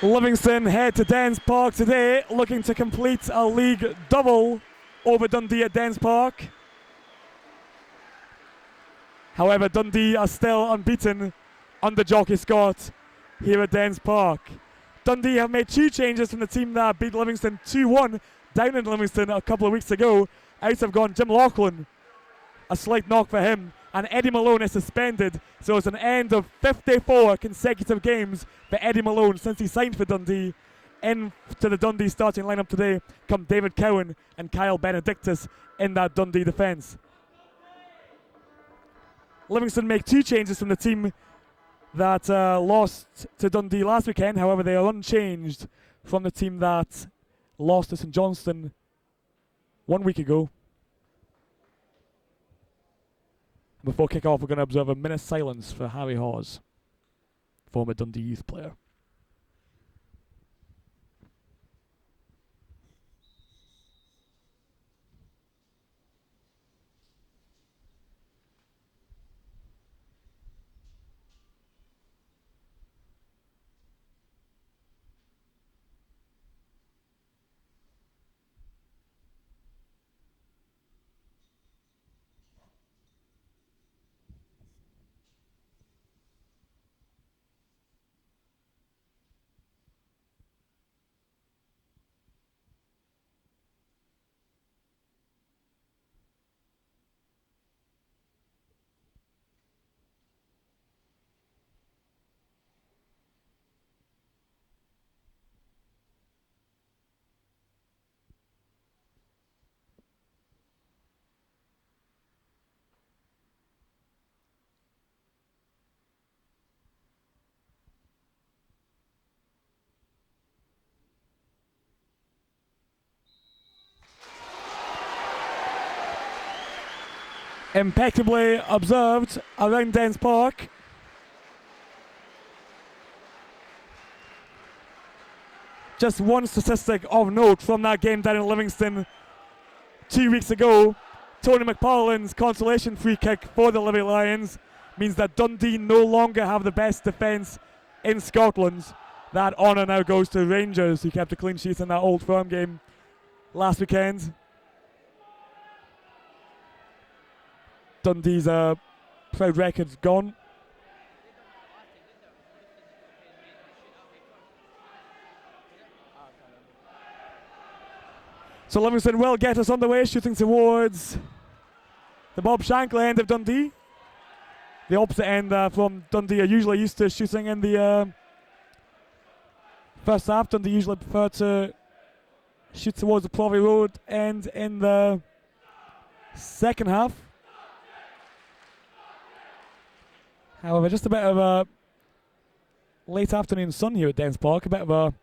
Livingston head to Dens Park today, looking to complete a league double over Dundee at Dens Park. However, Dundee are still unbeaten under Jockey Scott here at Dens Park. Dundee have made two changes from the team that beat Livingston 2-1 down in Livingston a couple of weeks ago. Out have gone Jim Laughlin, a slight knock for him, and Eddie Malone is suspended, so it's an end of 54 consecutive games for Eddie Malone since he signed for Dundee. Into the Dundee starting lineup today come David Cowan and Kyle Benedictus in that Dundee defence. Livingston make two changes from the team that lost to Dundee last weekend. However, they are unchanged from the team that lost to St Johnstone 1 week ago. Before kick-off, we're going to observe a minute's silence for Harry Hawes, former Dundee youth player. Impeccably observed around Dens Park. Just one statistic of note from that game down in Livingston 2 weeks ago. Tony McParlin's consolation free kick for the Livy Lions means that Dundee no longer have the best defence in Scotland. That honour now goes to Rangers, who kept a clean sheet in that Old Firm game last weekend. Dundee's proud record's gone. So Livingston will get us on the way, shooting towards the Bob Shankly end of Dundee. The opposite end from Dundee are usually used to shooting in the first half. Dundee usually prefer to shoot towards the Plovy Road end in the second half. However, just a bit of a late afternoon sun here at Dens Park, a bit of a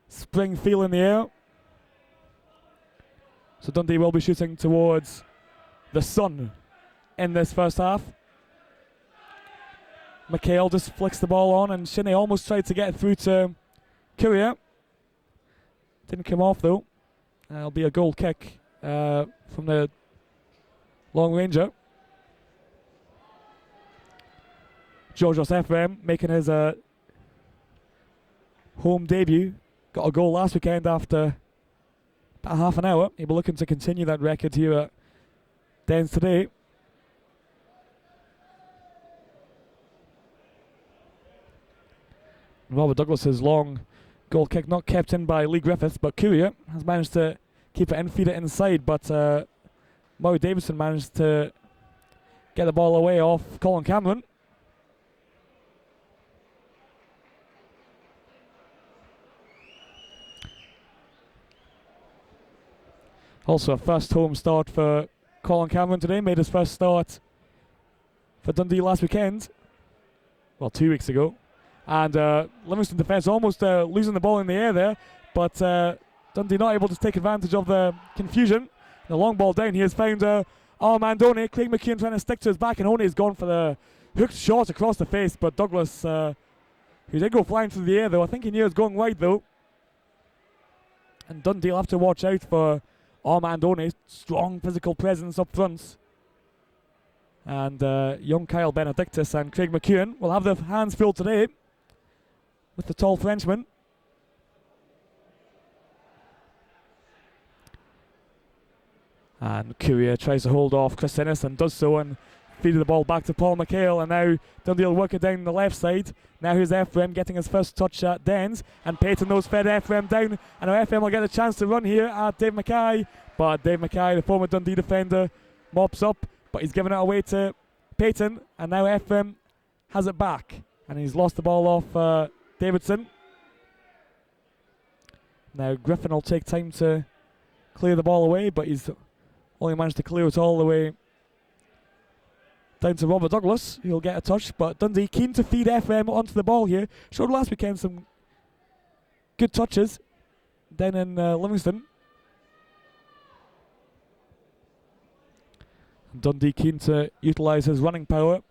spring feel in the air. So Dundee will be shooting towards the sun in this first half. McHale just flicks the ball on, and Shinnie almost tried to get it through to Courier. Didn't come off though. It'll be a goal kick from the long ranger. Georgios Ephraim making his home debut. Got a goal last weekend after about half an hour. He'll be looking to continue that record here at Dens today. Robert Douglas's long goal kick not kept in by Lee Griffiths, but Courier has managed to keep it in, feed it inside, but Murray Davidson managed to get the ball away off Colin Cameron. Also a first home start for Colin Cameron today. Made his first start for Dundee last weekend. Well, 2 weeks ago. And Livingston defence almost losing the ball in the air there. But Dundee not able to take advantage of the confusion. The long ball down. He has found Armandone. Craig McKeon trying to stick to his back. And One has gone for the hooked shot across the face. But Douglas, who did go flying through the air though. I think he knew it was going wide though. And Dundee will have to watch out for Armandone, strong physical presence up front. And young Kyle Benedictus and Craig McEwen will have their hands full today with the tall Frenchman. And Courier tries to hold off Chris Innes and does so, and feeding the ball back to Paul McHale, and now Dundee will work it down the left side. Now here's Ephraim getting his first touch at Dens, and Payton knows fed Ephraim down, and now Ephraim will get a chance to run here at Dave Mackay, but Dave Mackay, the former Dundee defender, mops up, but he's given it away to Payton, and now Ephraim has it back, and he's lost the ball off Davidson. Now Griffin will take time to clear the ball away, but he's only managed to clear it all the way down to Robert Douglas, who'll get a touch, but Dundee keen to feed Ephraim onto the ball here. Showed last weekend some good touches down in Livingston. And Dundee keen to utilise his running power.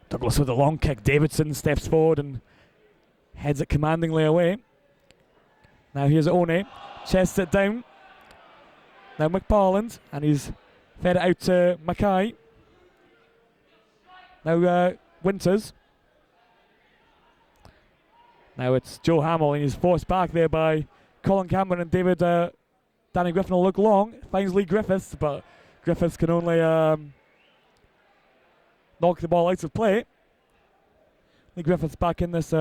Douglas with a long kick. Davidson steps forward and heads it commandingly away. Now here's One. Chests it down. Now McParland, and he's fed it out to Mackay. Now Winters. Now it's Joe Hamill, and he's forced back there by Colin Cameron and David. Danny Griffin will look long. Finds Lee Griffiths, but Griffiths can only knock the ball out of play. Lee Griffiths back in this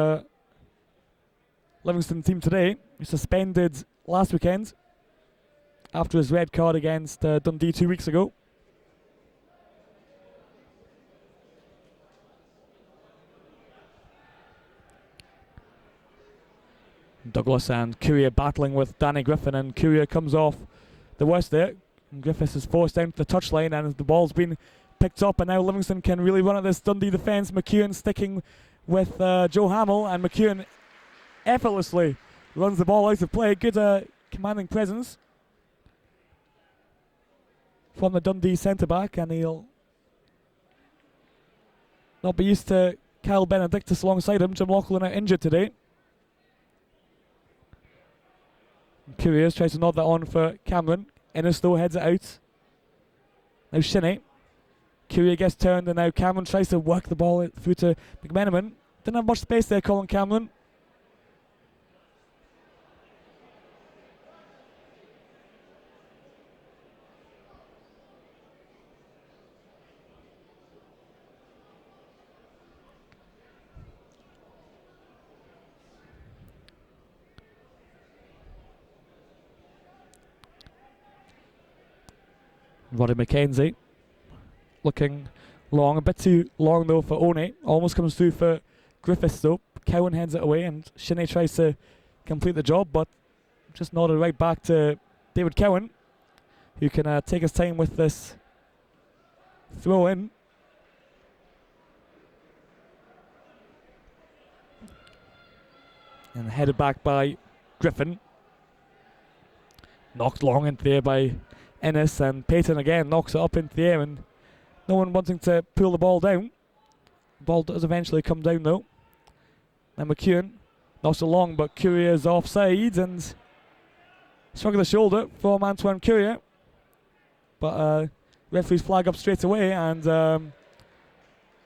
Livingston team today. He was suspended last weekend after his red card against Dundee 2 weeks ago. Douglas and Courier battling with Danny Griffin, and Courier comes off the worst there. And Griffiths is forced down to the touchline, and the ball's been picked up, and now Livingston can really run at this Dundee defence. McEwen sticking with Joe Hamill, and McEwen effortlessly runs the ball out of play. Good commanding presence from the Dundee centre-back, and he'll not be used to Kyle Benedictus alongside him. Jim Loughlin out injured today. Courier tries to nod that on for Cameron. Innes though heads it out. Now Shinnie. Courier gets turned, and now Cameron tries to work the ball through to McMenamin. Didn't have much space there, Colin Cameron. Roddy McKenzie looking long, a bit too long though for One. Almost comes through for Griffiths though. Cowan heads it away, and Shinnie tries to complete the job, but just nodded right back to David Cowan, who can take his time with this throw in. And headed back by Griffin. Knocked long into there by Innes, and Payton again knocks it up into the air, and no one wanting to pull the ball down. The ball does eventually come down though. Now McEwen knocks it long, but Courier's offside, and struck the shoulder from Antoine Courier. But referee's flag up straight away, and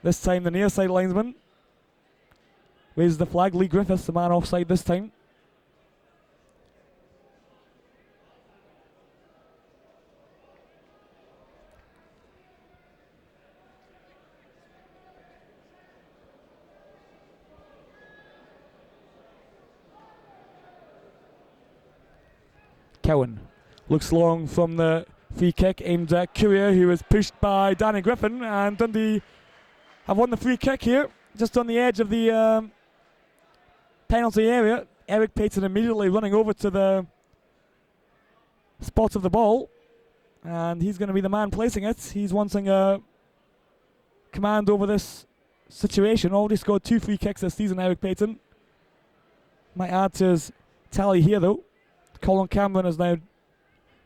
this time the near side linesman raises the flag. Lee Griffiths, the man offside this time. Cowan looks long from the free kick aimed at Courier, who is pushed by Danny Griffin, and Dundee have won the free kick here, just on the edge of the penalty area. Eric Payton immediately running over to the spot of the ball, and he's going to be the man placing it. He's wanting a command over this situation. Already scored 2 free kicks this season, Eric Payton. Might add to his tally here though. Colin Cameron has now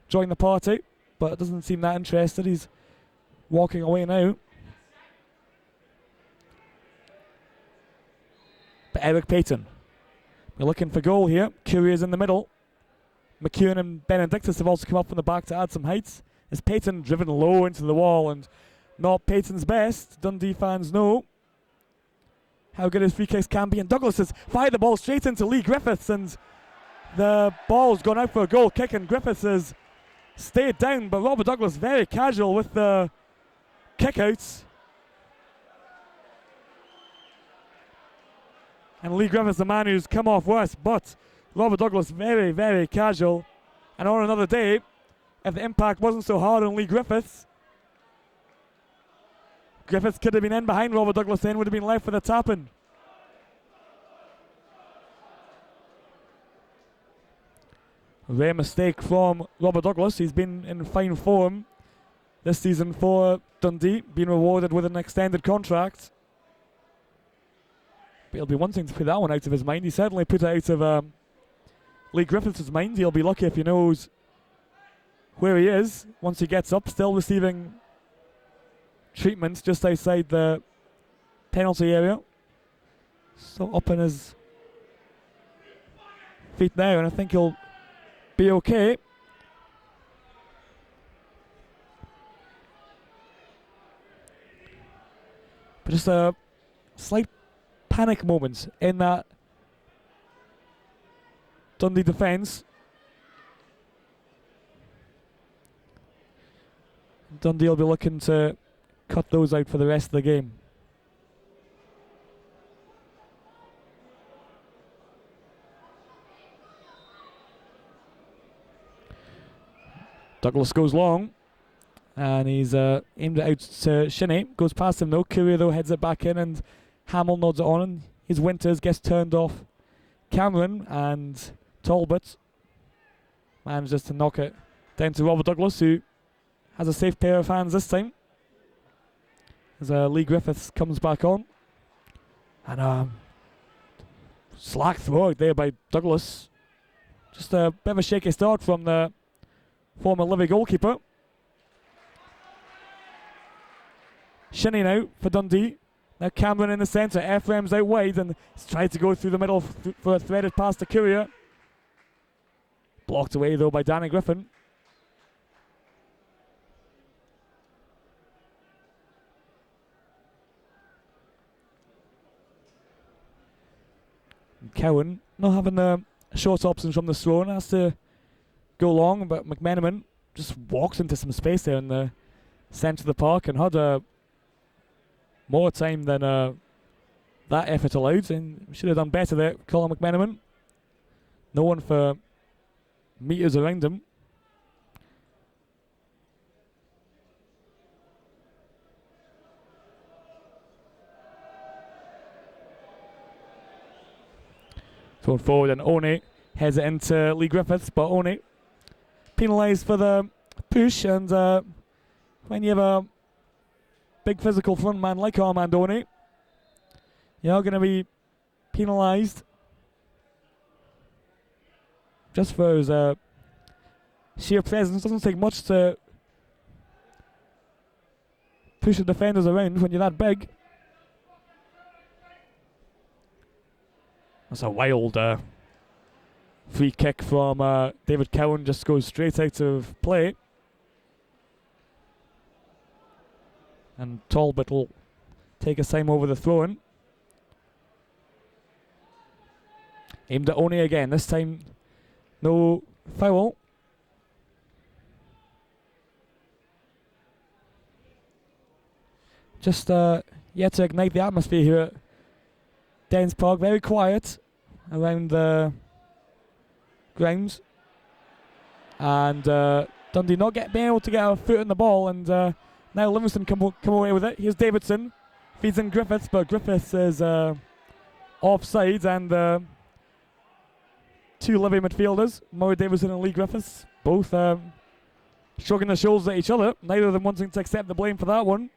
joined the party, but it doesn't seem that interested. He's walking away now. But Eric Payton, we're looking for goal here. Courier's in the middle. McEwen and Benedictus have also come up from the back to add some heights. Is Payton driven low into the wall, and not Payton's best? Dundee fans know. how good his free kicks can be. And Douglas has fired the ball straight into Lee Griffiths, and the ball's gone out for a goal kick, and Griffiths has stayed down, but Robert Douglas very casual with the kickouts. And Lee Griffiths, the man who's come off worse, but Robert Douglas very, very casual. And on another day, if the impact wasn't so hard on Lee Griffiths, Griffiths could have been in behind Robert Douglas, then would have been left with a tap-in. A rare mistake from Robert Douglas. He's been in fine form this season for Dundee, being rewarded with an extended contract. But it'll be one thing to put that one out of his mind. He certainly put it out of Lee Griffiths' mind. He'll be lucky if he knows where he is once he gets up, still receiving treatment just outside the penalty area. So up on his feet now, and I think he'll be okay. But just a slight panic moment in that Dundee defence. Dundee will be looking to cut those out for the rest of the game. Douglas goes long, and he's aimed it out to Shinnie. Goes past him though. Courier though heads it back in, and Hamill nods it on, and his Winters gets turned off Cameron, and Talbot manages to knock it down to Robert Douglas, who has a safe pair of hands this time. As Lee Griffiths comes back on. And slack throw out there by Douglas. Just a bit of a shaky start from the former Livy goalkeeper. Shinnie now for Dundee. Now Cameron in the centre. Ephraim's out wide and he's tried to go through the middle for a threaded pass to Courier. Blocked away though by Danny Griffin. Cowan not having the short options from the throw and has to go long, but McMenamin just walks into some space there in the centre of the park and had more time than that effort allowed, and should have done better there, Colin McMenamin. No one for metres around him. Going forward, and Oney heads it into Lee Griffiths, but Oney penalised for the push, and when you have a big physical front man like Armand Oney, you're going to be penalised just for his sheer presence. Doesn't take much to push the defenders around when you're that big. That's a wild free kick from David Cowan, just goes straight out of play. And Talbot will take his time over the throw-in. Aimed at Oney again, this time no foul. Just yet to ignite the atmosphere here at Dens Park. Very quiet around the grounds, and Dundee not being able to get a foot in the ball, and now Livingston come away with it. Here's Davidson, feeds in Griffiths, but Griffiths is offside, and two Livy midfielders, Murray Davidson and Lee Griffiths, both shrugging their shoulders at each other, neither of them wanting to accept the blame for that one.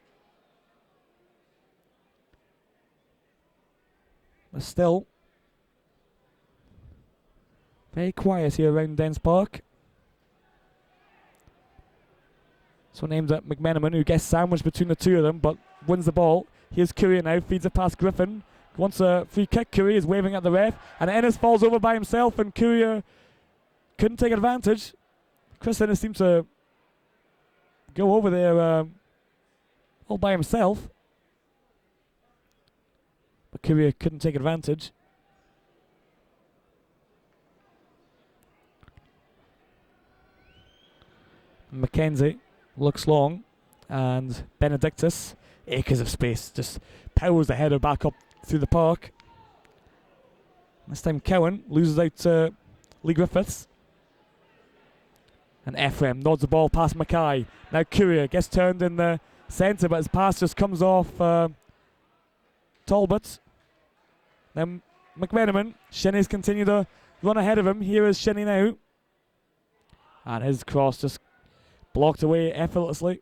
But still, very quiet here around Dens Park. So named at McMenamin, who gets sandwiched between the two of them, but wins the ball. Here's Courier now, feeds it past Griffin. Wants a free kick. Courier is waving at the ref, and Ennis falls over by himself, and Courier couldn't take advantage. Chris Ennis seemed to go over there all by himself. Courier couldn't take advantage. Mackenzie looks long, and Benedictus, acres of space, just powers the header back up through the park. This time Cowan loses out to Lee Griffiths. And Ephraim nods the ball past Mackay. Now Courier gets turned in the centre, but his pass just comes off Talbot. Then McMenamin. Shinnie's continue to run ahead of him. Here is Shinnie now. And his cross just blocked away effortlessly.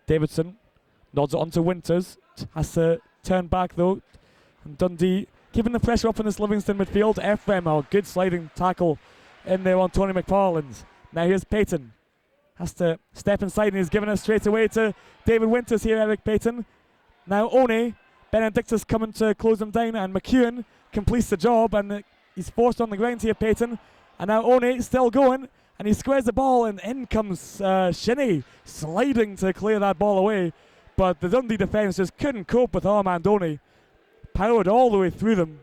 Davidson nods it onto Winters. Has to turn back though. And Dundee keeping the pressure up in this Livingston midfield. Ephraim, a good sliding tackle in there on Tony McFarland's. Now here's Payton. Has to step inside and he's given it straight away to David Winters here, Eric Payton. Now One, Benedictus coming to close him down, and McEwen completes the job, and he's forced on the ground here, Payton. And now One still going, and he squares the ball, and in comes Shinnie sliding to clear that ball away. But the Dundee defence just couldn't cope with Armand One. Powered all the way through them.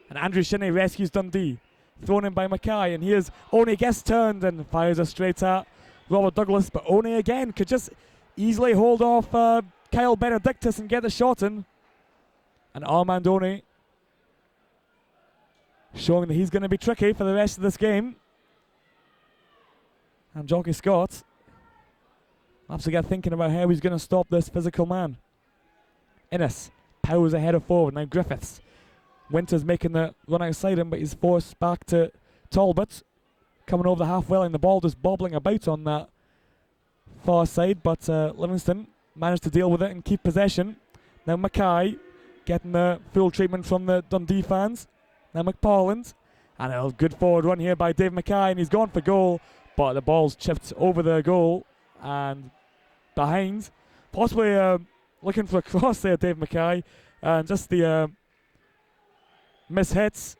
And Andrew Shinnie rescues Dundee. Thrown in by Mackay, and here's One gets turned and fires it straight at Robert Douglas, but One again could just easily hold off Kyle Benedictus and get the shot in. And Armand One showing that he's going to be tricky for the rest of this game. And Jockey Scott has to get thinking about how he's going to stop this physical man. Innes powers ahead of forward. Now Griffiths. Winters making the run outside him, but he's forced back to Talbot. Coming over the halfway line, the ball just bobbling about on that far side, but Livingston managed to deal with it and keep possession. Now Mackay getting the full treatment from the Dundee fans. Now McParland, and a good forward run here by Dave Mackay, and he's gone for goal, but the ball's chipped over the goal and behind. Possibly looking for a cross there, Dave Mackay, and just the mishits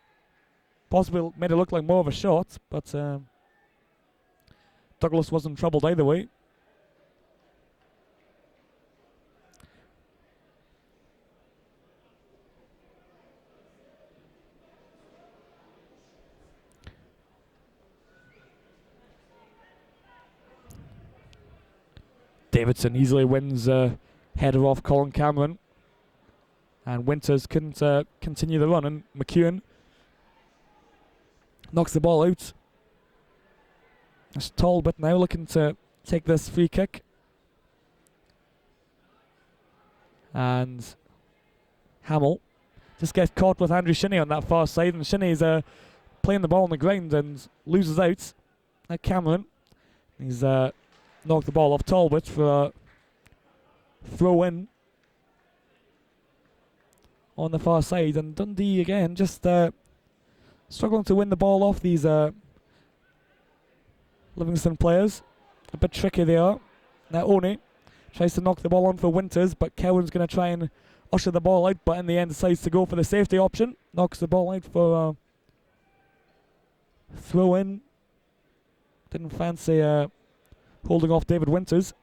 possibly made it look like more of a shot, but Douglas wasn't troubled either way. Davidson easily wins header off Colin Cameron. And Winters couldn't continue the run, and McEwen knocks the ball out. It's Talbot now looking to take this free kick. And Hamill just gets caught with Andrew Shinnie on that far side, and Shinnie's playing the ball on the ground and loses out. Now Cameron, he's knocked the ball off Talbot for a throw in on the far side, and Dundee again just struggling to win the ball off these Livingston players. A bit tricky they are. Now One tries to knock the ball on for Winters, but Cowan's going to try and usher the ball out, but in the end decides to go for the safety option. Knocks the ball out for throw in. Didn't fancy holding off David Winters.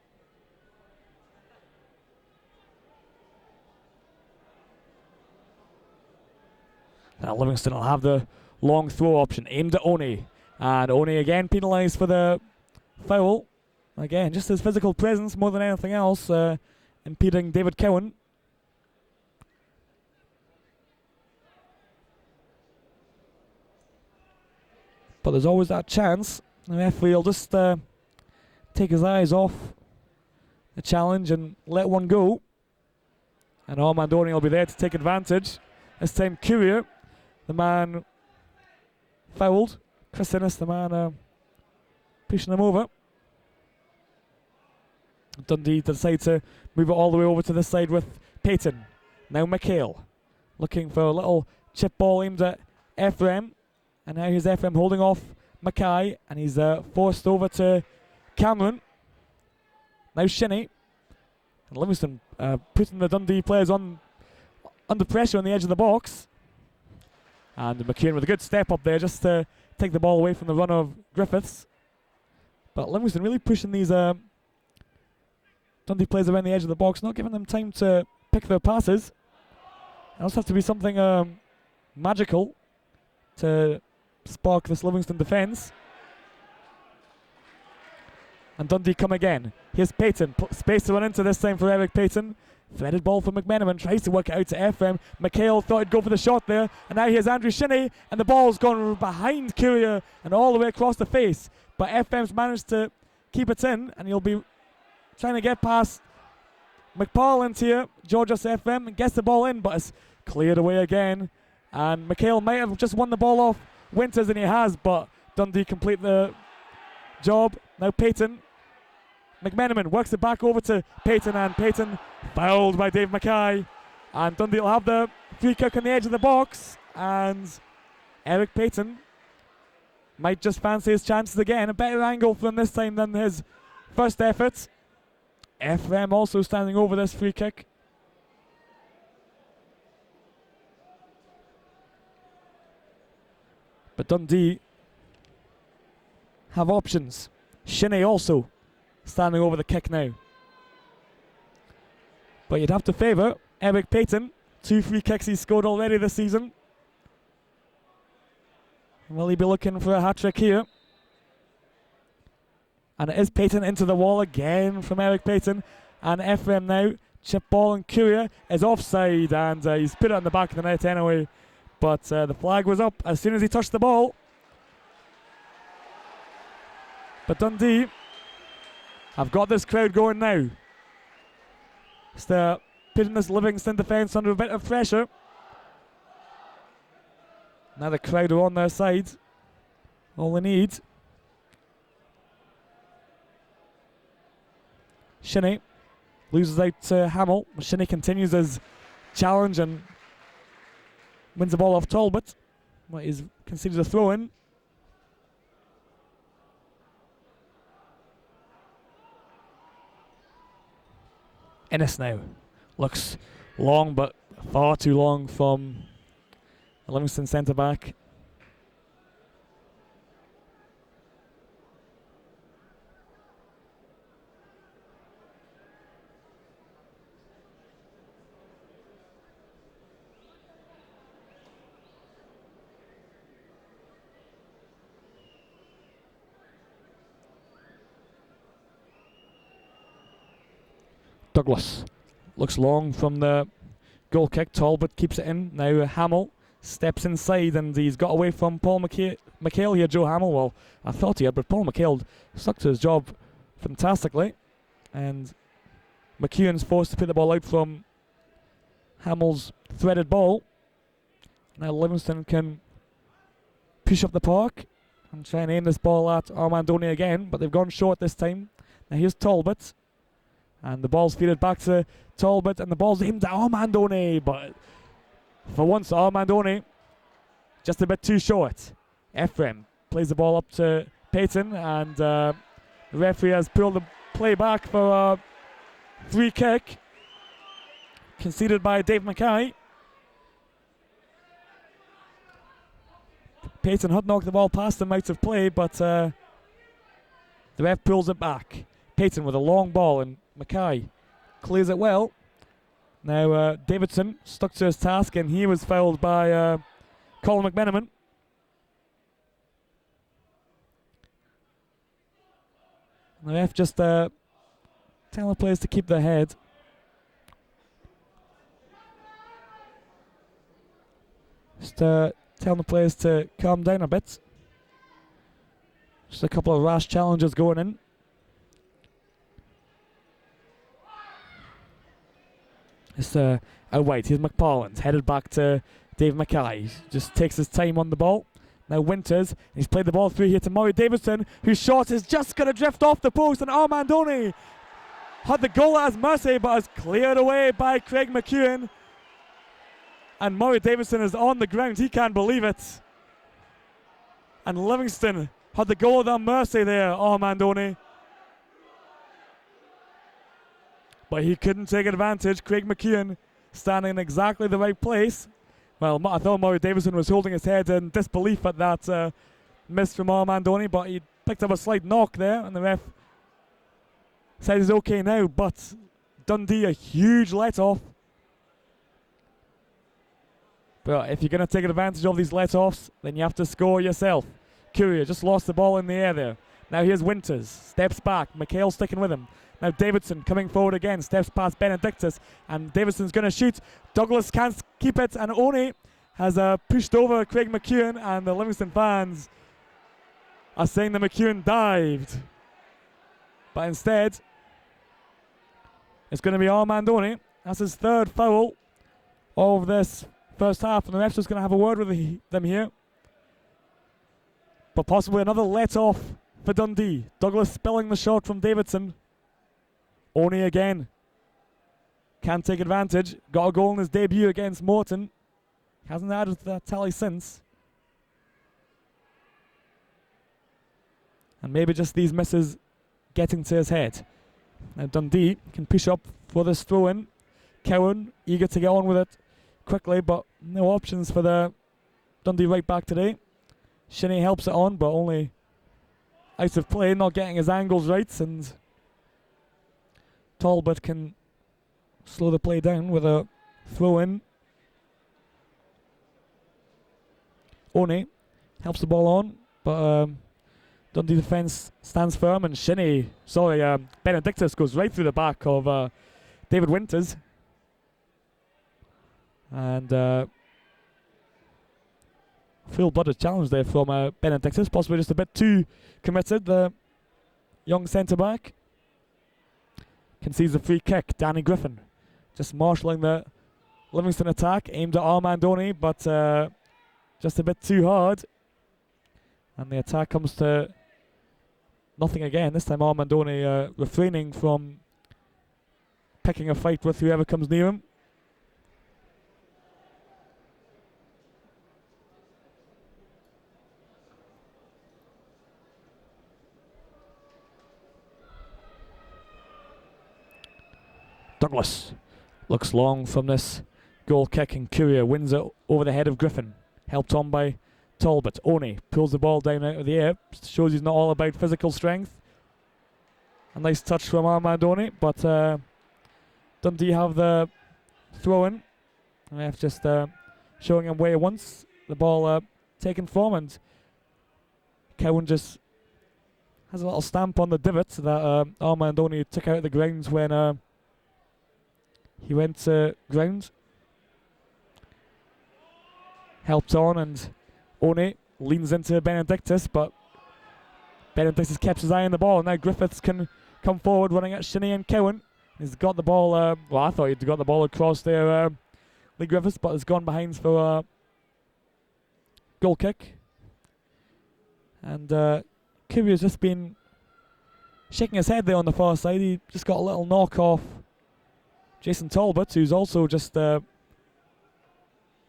Now Livingston will have the long throw option aimed at One. And One again penalised for the foul. Again, just his physical presence more than anything else impeding David Cowan. But there's always that chance. The referee will just take his eyes off the challenge and let one go. And Armand One will be there to take advantage. This time Courier, the man fouled. Chris Innes, the man pushing him over. Dundee decide to move it all the way over to this side with Payton. Now McHale looking for a little chip ball aimed at Ephraim. And now here's Ephraim holding off Mackay, and he's forced over to Cameron. Now Shinnie. And Livingston putting the Dundee players under pressure on the edge of the box. And McKeon with a good step up there just to take the ball away from the run of Griffiths. But Livingston really pushing these Dundee plays around the edge of the box, not giving them time to pick their passes. It also has to be something magical to spark this Livingston defence. And Dundee come again. Here's Payton. Space to run into this time for Eric Payton. Threaded ball for McMenamin. Tries to work it out to FM. McHale thought he'd go for the shot there. And now here's Andrew Shinney. And the ball's gone behind Courier and all the way across the face. But FM's managed to keep it in. And he'll be trying to get past McParland here. Georgios FM gets the ball in, but it's cleared away again. And McHale might have just won the ball off Winters, and he has. But Dundee complete the job. Now Payton. McMenamin works it back over to Payton, and Payton fouled by Dave Mackay. And Dundee will have the free kick on the edge of the box, and Eric Payton might just fancy his chances again. A better angle from this time than his first effort. FM also standing over this free kick. But Dundee have options. Shinney also standing over the kick now. But you'd have to favour Eric Payton. 2 free kicks he's scored already this season. Will he be looking for a hat-trick here? And it is Payton into the wall again from Eric Payton. And FM now, chip ball, and Courier is offside, and he's put it on the back of the net anyway. But the flag was up as soon as he touched the ball. But Dundee have got this crowd going now. Just putting this Livingston defence under a bit of pressure. Now the crowd are on their side. All they need. Shinney loses out to Hamill. Shinney continues his challenge and wins the ball off Talbot. But he's conceded a throw in. Ennis now looks long, but far too long from the Livingston centre back. Douglas looks long from the goal kick. Talbot keeps it in. Now Hamill steps inside, and he's got away from Paul McHale here, Joe Hamill. Well, I thought he had, but Paul McHale stuck to his job fantastically. And McEwen's forced to put the ball out from Hamill's threaded ball. Now Livingston can push up the park and try and aim this ball at Armandoni again, but they've gone short this time. Now here's Talbot. And the ball's feeded back to Talbot, and the ball's aimed at Armandoni, but for once Armandoni just a bit too short. Ephraim plays the ball up to Payton, and the referee has pulled the play back for a free kick conceded by Dave Mackay. Payton had knocked the ball past him out of play, but the ref pulls it back. Payton with a long ball, and Mackay clears it well. Now Davidson stuck to his task, and he was fouled by Colin McMenamin. The ref just telling the players to keep their head. Just telling the players to calm down a bit. Just a couple of rash challenges going in. It's out wide. Here's McParland, headed back to Dave Mackay. Just takes his time on the ball. Now Winters, he's played the ball through here to Murray Davidson, whose shot is just going to drift off the post, and Armandoni had the goal at his mercy, but is cleared away by Craig McEwen. And Murray Davidson is on the ground. He can't believe it. And Livingston had the goal at their mercy there, Armandoni. But he couldn't take advantage. Craig McEwen standing in exactly the right place. Well, I thought Murray Davidson was holding his head in disbelief at that miss from Armandoni, but he picked up a slight knock there, and the ref says he's okay now, but Dundee a huge let-off. But if you're going to take advantage of these let-offs, then you have to score yourself. Courier just lost the ball in the air there. Now here's Winters, steps back, McHale sticking with him. Now Davidson coming forward again, steps past Benedictus, and Davidson's going to shoot. Douglas can't keep it, and Oni has pushed over Craig McEwen, and the Livingston fans are saying that McEwen dived. But instead, it's going to be Armandoni. That's his third foul of this first half, and the ref's just going to have a word with them here. But possibly another let-off for Dundee. Douglas spilling the shot from Davidson. Oni again. Can't take advantage. Got a goal in his debut against Morton. Hasn't added to that tally since. And maybe just these misses getting to his head. Now Dundee can push up for this throw-in. Cowan eager to get on with it quickly, but no options for the Dundee right back today. Shinnie helps it on, but only out of play, not getting his angles right, and Talbot can slow the play down with a throw-in. Oni helps the ball on, but Dundee defence stands firm, and Benedictus goes right through the back of David Winters. And full-blooded challenge there from Benedictus, possibly just a bit too committed, the young centre-back. Concedes the free kick, Danny Griffin just marshalling the Livingston attack, aimed at Armandoni, but just a bit too hard. And the attack comes to nothing again. This time Armandoni refraining from picking a fight with whoever comes near him. Douglas looks long from this goal kick, and Courier wins it over the head of Griffin. Helped on by Talbot. Oni pulls the ball down out of the air. Shows he's not all about physical strength. A nice touch from Armandoni, but Dundee have the throw-in. Ref just showing him where he wants the ball taken from, and Cowan just has a little stamp on the divot that Armandoni took out of the grounds when he went to ground. Helped on, and Oni leans into Benedictus, but Benedictus kept his eye on the ball. Now Griffiths can come forward running at Shinnie and Cowan. He's got the ball, well, I thought he'd got the ball across there, Lee Griffiths, but has gone behind for a goal kick. And Courier's just been shaking his head there on the far side. He just got a little knock off Jason Talbot, who's also just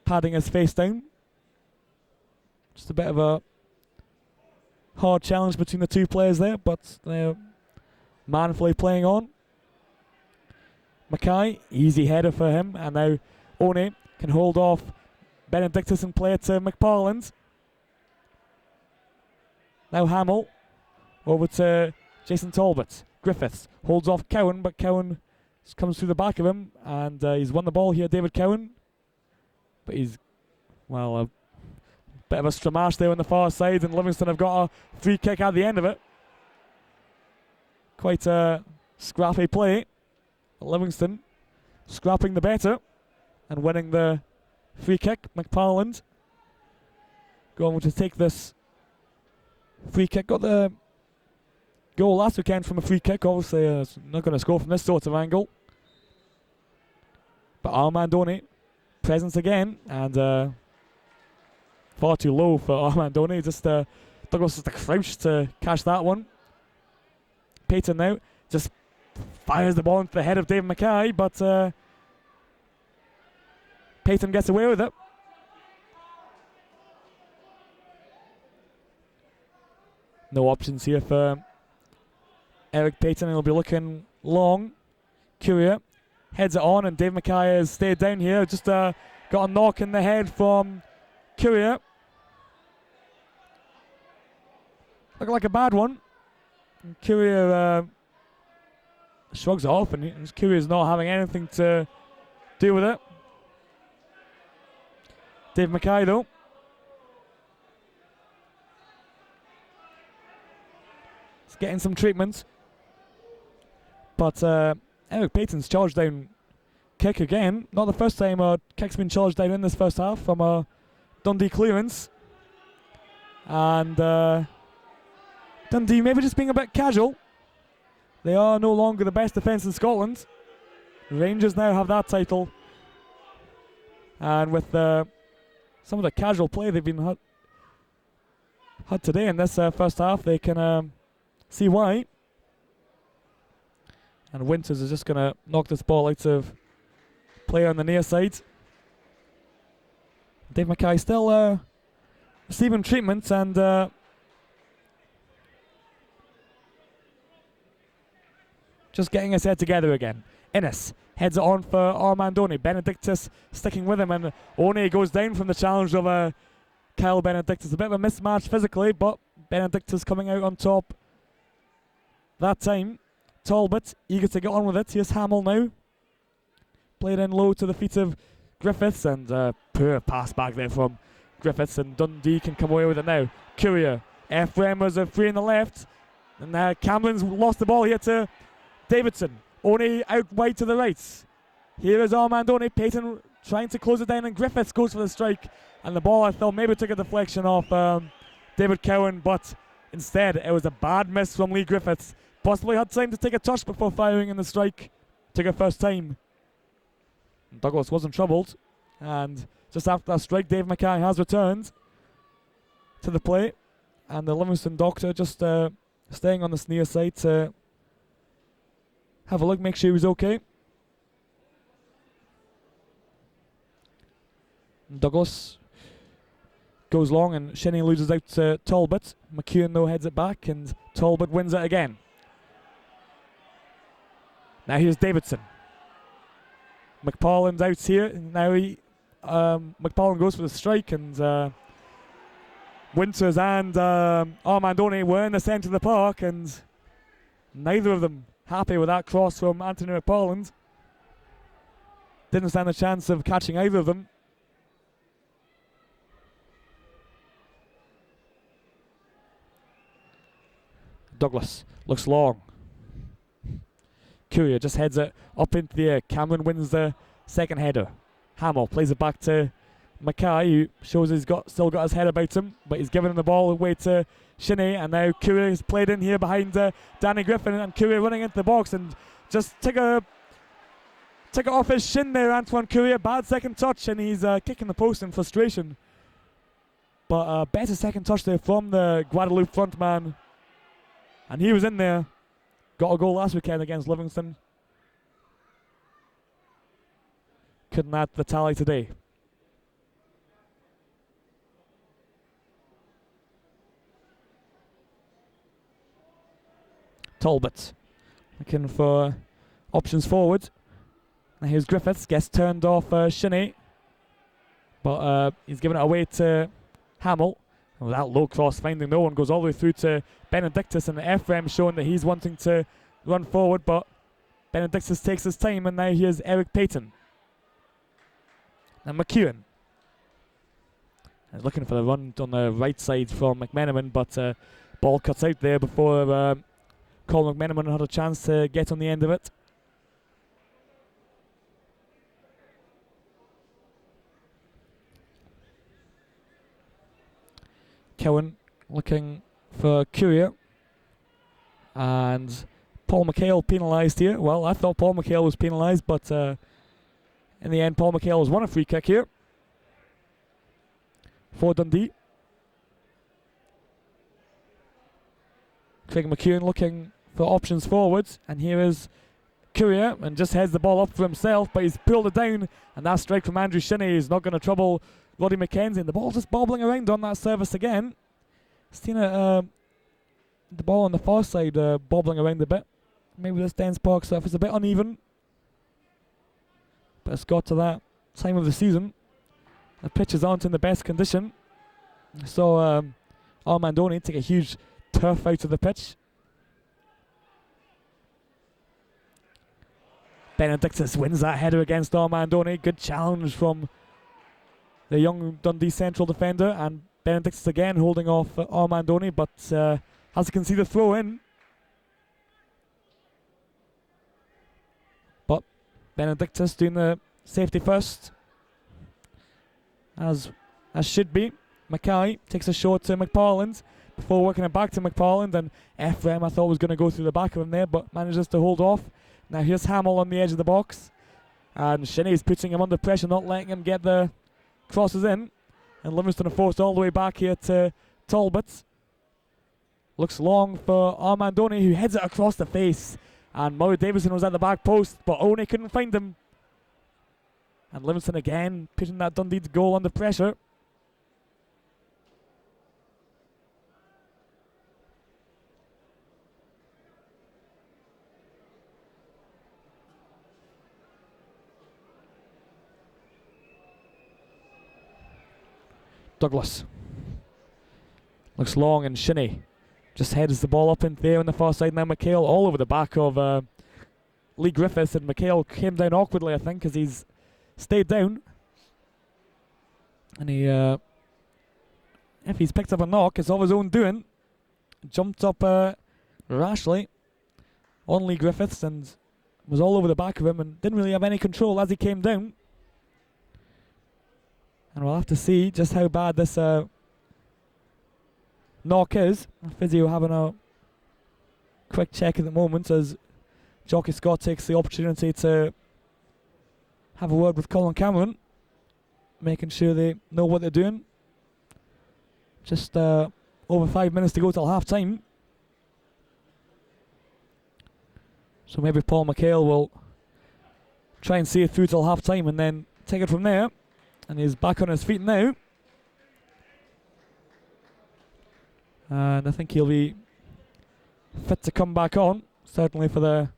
padding his face down. Just a bit of a hard challenge between the two players there, but they're manfully playing on. Mackay, easy header for him, and now Oni can hold off Benedictus and play it to McParland. Now Hamill over to Jason Talbot. Griffiths holds off Cowan, but Cowan comes through the back of him, and he's won the ball here, David Cowan. But he's, well, a bit of a stramash there on the far side, and Livingston have got a free kick at the end of it. Quite a scrappy play. Livingston scrapping the better and winning the free kick. McParland going to take this free kick. Got the goal last weekend from a free kick. Obviously not going to score from this sort of angle. But Armandoni presence again, and far too low for Armandoni. Just Douglas just a crouch to catch that one. Payton now just fires the ball into the head of David Mackay, but Payton gets away with it. No options here for Eric Payton. He'll be looking long. Courier heads it on, and Dave Mackay has stayed down here. Just got a knock in the head from Courier. Looking like a bad one. And Courier shrugs it off, and Courier's not having anything to do with it. Dave Mackay, though, is getting some treatment. But Eric Payton's charge down kick again. Not the first time a kick's been charged down in this first half from a Dundee clearance. And Dundee maybe just being a bit casual. They are no longer the best defence in Scotland. Rangers now have that title. And with some of the casual play they've been had today in this first half, they can see why. And Winters is just going to knock this ball out of play on the near side. Dave Mackay still receiving treatment, and just getting his head together again. Innes heads it on for Armandoni. Benedictus sticking with him, and One goes down from the challenge of Kyle Benedictus. A bit of a mismatch physically, but Benedictus coming out on top that time. Talbot eager to get on with it. Here's Hamill now. Played in low to the feet of Griffiths, and poor pass back there from Griffiths, and Dundee can come away with it now. Courier. Ephraim was a free in the left, and Cameron's lost the ball here to Davidson. Only out wide to the right. Here is Armandoni. Payton trying to close it down, and Griffiths goes for the strike, and the ball I thought maybe took a deflection off David Cowan, but instead it was a bad miss from Lee Griffiths. Possibly had time to take a touch before firing in the strike. Took it first time. Douglas wasn't troubled, and just after that strike, Dave Mackay has returned to the play, and the Livingston doctor just staying on the near side to have a look, make sure he was okay. Douglas goes long, and Shinnie loses out to Talbot. McEwen though heads it back, and Talbot wins it again. Now here's Davidson. McParlin's out here. Now McParlin goes for the strike, and Winters and Armandoni were in the centre of the park, and neither of them happy with that cross from Anthony McParland. Didn't stand a chance of catching either of them. Douglas looks long. Courier just heads it up into the air. Cameron wins the second header. Hamill plays it back to Mackay, who shows he's still got his head about him, but he's giving the ball away to Shinnie, and now Courier is played in here behind Danny Griffin, and Courier running into the box and just took it off his shin there, Antoine Courier. Bad second touch, and he's kicking the post in frustration. But better second touch there from the Guadeloupe frontman, and he was in there. Got a goal last weekend against Livingston. Couldn't add the tally today. Talbot looking for options forward. Now here's Griffiths, gets turned off Shinnie, but he's given it away to Hamill. And with that low cross finding no one, goes all the way through to Benedictus, and Ephraim showing that he's wanting to run forward, but Benedictus takes his time, and now here's Eric Payton. And McEwen is looking for the run on the right side from McMenamin, but ball cuts out there before Colin McMenamin had a chance to get on the end of it. Cowan looking for Courier, and Paul McHale penalised here. Well, I thought Paul McHale was penalised, but in the end Paul McHale has won a free kick here for Dundee. Craig McEwen looking for options forwards, and here is Courier, and just heads the ball up for himself, but he's pulled it down, and that strike from Andrew Shinnie is not going to trouble Roddy McKenzie, and the ball just bobbling around on that service again. Seen the ball on the far side bobbling around a bit. Maybe this Dens Park surface a bit uneven, but it's got to that time of the season. The pitches aren't in the best condition. So Armandoni take a huge turf out of the pitch. Benedictus wins that header against Armandoni. Good challenge from the young Dundee central defender, and Benedictus again holding off Armandoni, but as you can see, the throw in. But Benedictus doing the safety first, as should be. Mackay takes a shot to McParland before working it back to McParland, and Ephraim I thought was going to go through the back of him there, but manages to hold off. Now here's Hamill on the edge of the box, and Shinney's putting him under pressure, not letting him get the crosses in, and Livingston are forced all the way back here to Talbot. Looks long for Armandoni, who heads it across the face, and Murray Davison was at the back post, but One couldn't find him. And Livingston again putting that Dundee's goal under pressure. Douglas looks long, and Shinney just heads the ball up in there on the far side. Now McHale all over the back of Lee Griffiths, and McHale came down awkwardly, I think, because he's stayed down. And he, if he's picked up a knock, it's of his own doing. Jumped up rashly on Lee Griffiths and was all over the back of him and didn't really have any control as he came down. And we'll have to see just how bad this knock is. Physio having a quick check at the moment as Jockey Scott takes the opportunity to have a word with Colin Cameron, making sure they know what they're doing. Just over 5 minutes to go till half time. So maybe Paul McHale will try and see it through till half time and then take it from there. And he's back on his feet now. And I think he'll be fit to come back on, certainly for the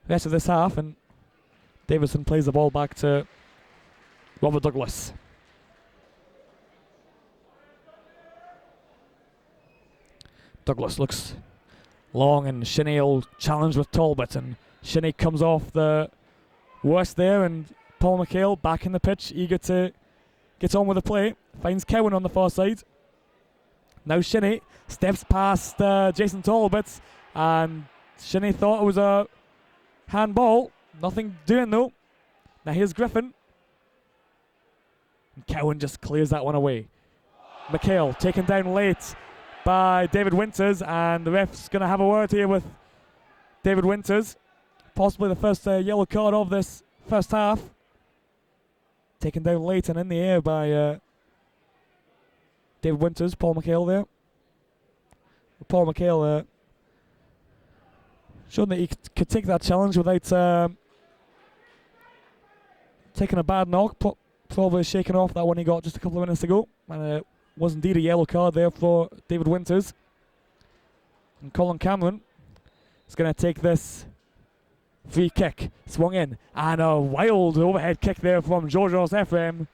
rest of this half. And Davison plays the ball back to Robert Douglas. Douglas looks long, and Shinney will challenge with Talbot, and Shinney comes off the worst there, and Paul McHale back in the pitch, eager to get on with the play. Finds Cowan on the far side. Now Shinney steps past Jason Talbot, and Shinney thought it was a handball. Nothing doing though. Now here's Griffin. And Cowan just clears that one away. McHale taken down late by David Winters, and the ref's going to have a word here with David Winters. Possibly the first yellow card of this first half. Taken down late and in the air by David Winters. Paul McHale there. Paul McHale showing that he could take that challenge without taking a bad knock. Probably shaking off that one he got just a couple of minutes ago. And it was indeed a yellow card there for David Winters. And Colin Cameron is going to take this free kick. Swung in. And a wild overhead kick there from Georgios Ephraim.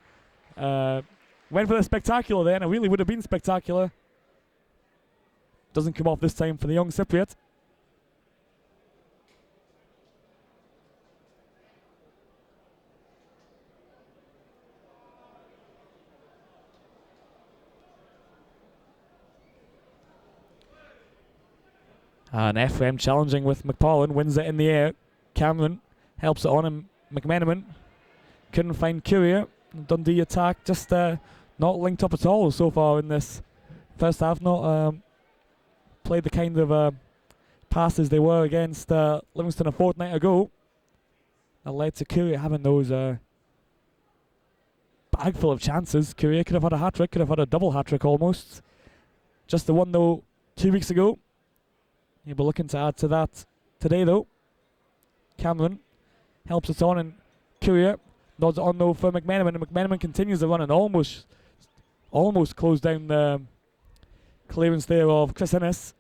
Went for the spectacular there, and it really would have been spectacular. Doesn't come off this time for the young Cypriot. And Ephraim challenging with McParland, wins it in the air. Cameron helps it on him. McMenamin couldn't find Courier. Dundee attack just not linked up at all so far in this first half. Not played the kind of passes they were against Livingston a fortnight ago. That led to Courier having those bag full of chances. Courier could have had a hat-trick, could have had a double hat-trick almost. Just the one though 2 weeks ago. He'll be looking to add to that today though. Cameron helps it on, and Courier nods it on though for McMenamin, and McMenamin continues the run and almost closed down the clearance there of Chris Innes.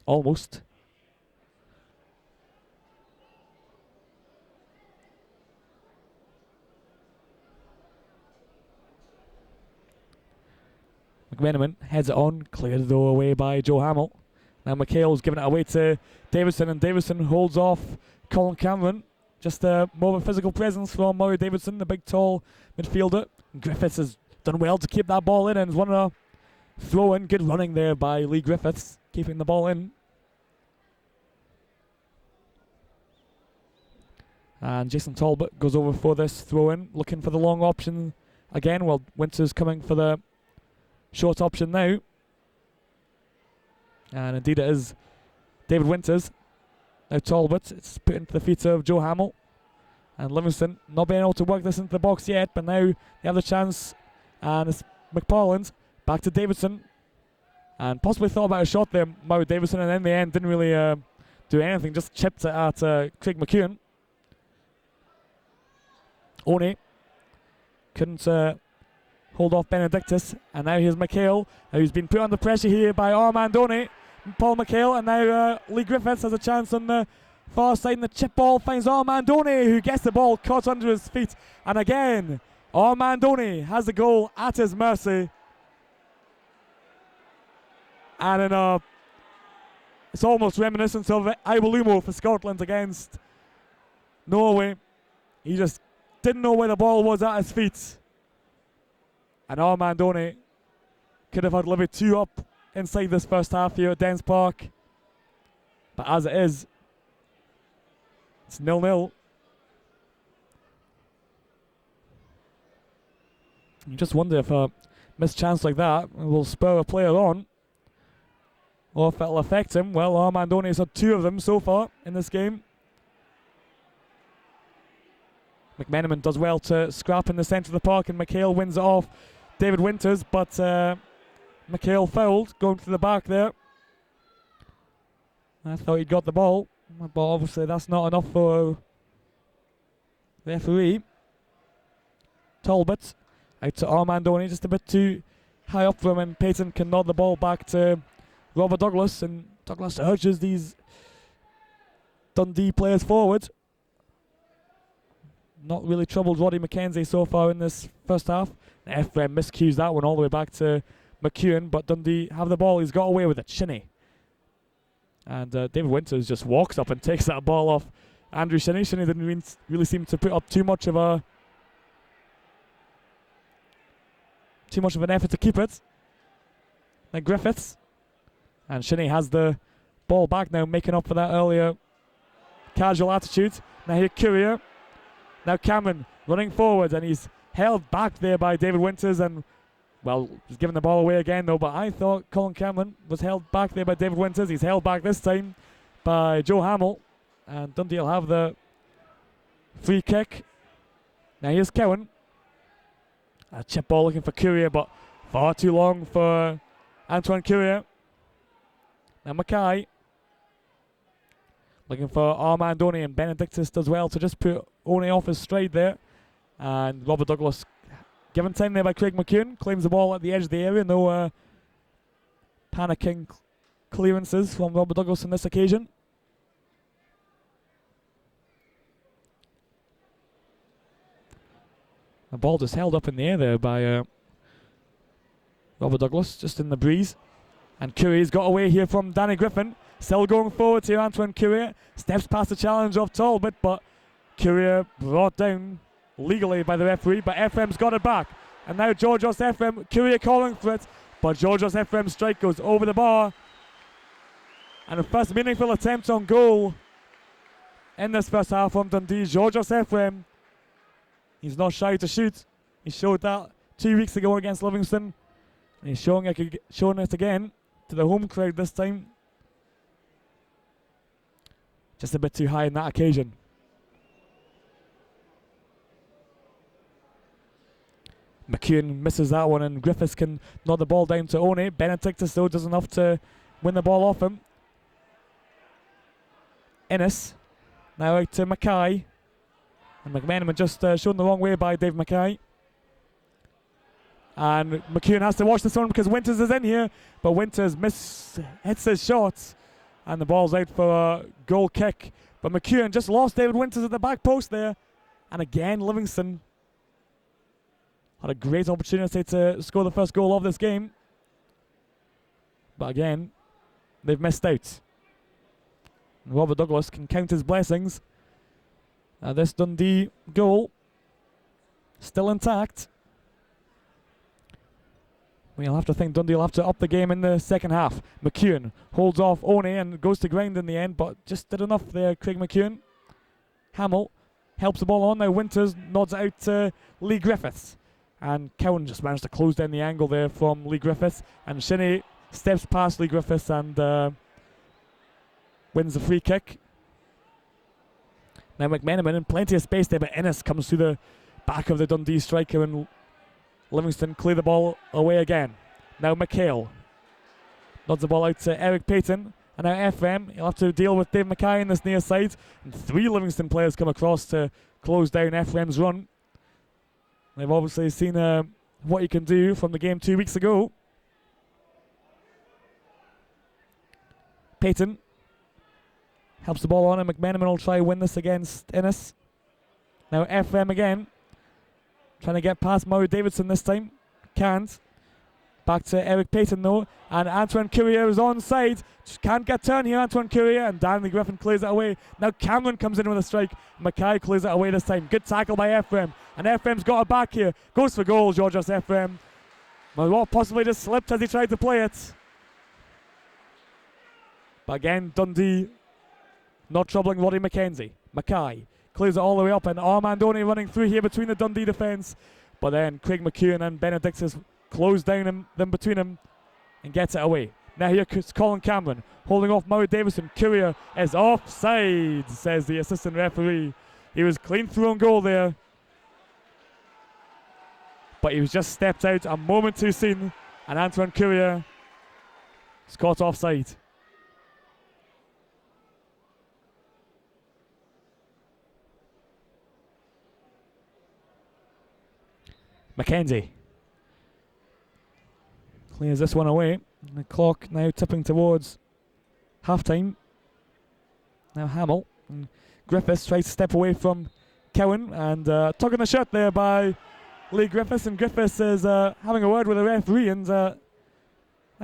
Almost. McMenamin heads it on, cleared though away by Joe Hamill. Now McHale's giving it away to Davison, and Davison holds off Colin Cameron. Just more of a physical presence from Murray Davidson, the big tall midfielder. Griffiths has done well to keep that ball in and has won a throw in. Good running there by Lee Griffiths, keeping the ball in. And Jason Talbot goes over for this throw in, looking for the long option again. Well, Winters coming for the short option now. And indeed it is David Winters. Now Talbot, it's put into the feet of Joe Hamill. And Livingston not being able to work this into the box yet, but now they have the chance. And it's McParland, back to Davidson. And possibly thought about a shot there, Murray Davidson, and in the end didn't really do anything, just chipped it at Craig McEwen. Oney couldn't hold off Benedictus, and now here's McHale, who's been put under pressure here by Armand Oney. Paul McHale, and now Lee Griffiths has a chance on the far side, and the chip ball finds Armand Oney, who gets the ball caught under his feet. And again, Armand Oney has the goal at his mercy. And in it's almost reminiscent of Iwalumo for Scotland against Norway. He just didn't know where the ball was at his feet. And Armand Oney could have had Livy 2 up inside this first half here at Dens Park. But as it is, it's 0-0. You just wonder if a missed chance like that will spur a player on, or if it'll affect him. Well, Armand Oney's had 2 of them so far in this game. McMenamin does well to scrap in the centre of the park, and McHale wins it off David Winters, but McHale fouled, going to the back there. I thought he'd got the ball, but obviously that's not enough for the referee. Talbot out to Armand Oney, just a bit too high up for him, and Payton can nod the ball back to Robert Douglas, and Douglas urges these Dundee players forward. Not really troubled Roddy McKenzie so far in this first half. Ephraim miscues that one all the way back to McEwen, but Dundee have the ball. He's got away with it. Shinnie. And David Winters just walks up and takes that ball off Andrew Shinnie. Shinnie didn't really seem to put up too much of an effort to keep it. Then Griffiths. And Shinnie has the ball back now, making up for that earlier casual attitude. Now here Courier. Now Cameron running forward, and he's held back there by David Winters, and well, he's giving the ball away again though, but I thought Colin Cameron was held back there by David Winters. He's held back this time by Joe Hamill, and Dundee will have the free kick. Now here's Cowan. A chip ball looking for Courier, but far too long for Antoine Courier. Now Mackay looking for Armand Oney, and Benedictus does well to just put Oney off his stride there. And Robert Douglas, given time there by Craig McEwen, claims the ball at the edge of the area. No panicking clearances from Robert Douglas on this occasion. The ball just held up in the air there by Robert Douglas, just in the breeze. And Courier's got away here from Danny Griffin. Still going forward here, Antoine Courier. Steps past the challenge of Talbot, but Courier brought down legally by the referee, but Ephraim's got it back. And now Georgios Ephraim, Courier calling for it, but Georgios Ephraim's strike goes over the bar. And the first meaningful attempt on goal in this first half from Dundee. Georgios Ephraim, he's not shy to shoot. He showed that 2 weeks ago against Livingston, and he's showing it again to the home crowd this time. Just a bit too high on that occasion. McEwen misses that one, and Griffiths can nod the ball down to Oney. Benedictus though does enough to win the ball off him. Ennis now out to Mackay, and McMenamin just shown the wrong way by Dave Mackay. And McEwen has to watch this one because Winters is in here, but Winters hits his shot, and the ball's out for a goal kick. But McEwen just lost David Winters at the back post there, and again Livingston had a great opportunity to score the first goal of this game, but again they've missed out. And Robert Douglas can count his blessings This Dundee goal still intact. We'll have to think Dundee will have to up the game in the second half. McEwen holds off One and goes to ground in the end, but just did enough there, Craig McEwen. Hamill helps the ball on. Now Winters nods it out to Lee Griffiths. And Cowan just managed to close down the angle there from Lee Griffiths. And Shinnie steps past Lee Griffiths and wins the free kick. Now McMenamin in plenty of space there, but Innes comes to the back of the Dundee striker and Livingston clear the ball away again. Now McHale nods the ball out to Eric Payton. And now FM, he'll have to deal with Dave Mackay in this near side. And 3 Livingston players come across to close down FM's run. They've obviously seen what he can do from the game 2 weeks ago. Payton helps the ball on and McMenamin will try win this against Innes. Now FM again, trying to get past Murray Davidson this time. Can't. Back to Eric Payton though, and Antoine Courier is onside. Just can't get turned here, Antoine Courier, and Danny Griffin clears it away. Now Cameron comes in with a strike. Mackay clears it away this time. Good tackle by FM, and FM's got it back here. Goes for goal, Georgios FM. What possibly just slipped as he tried to play it. But again, Dundee not troubling Roddy McKenzie. Mackay clears it all the way up, and Armandoni running through here between the Dundee defence. But then Craig McEwen and Benedictus close down them between them and gets it away. Now here's Colin Cameron holding off Murray Davison. Courier is offside, says the assistant referee. He was clean through on goal there, but he was just stepped out a moment too soon, and Antoine Courier is caught offside. McKenzie clears this one away. The clock now tipping towards half time. Now Hamill and Griffiths tries to step away from Cowan, and tugging the shirt there by Lee Griffiths, and Griffiths is having a word with the referee, and that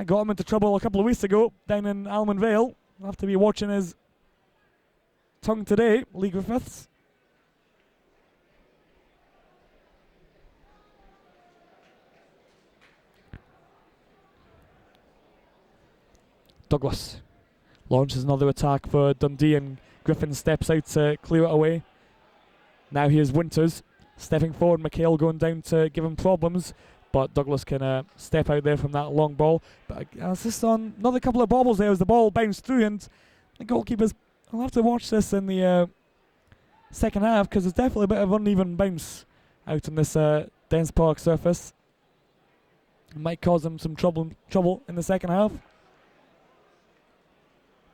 got him into trouble a couple of weeks ago down in Almond Vale. He'll have to be watching his tongue today, Lee Griffiths. Douglas launches another attack for Dundee, and Griffin steps out to clear it away. Now here's Winters stepping forward. McHale going down to give him problems, but Douglas can step out there from that long ball. But it's just on another couple of bobbles there as the ball bounced through, and the goalkeepers will have to watch this in the second half, because there's definitely a bit of uneven bounce out on this Dens Park surface. It might cause them some trouble in the second half.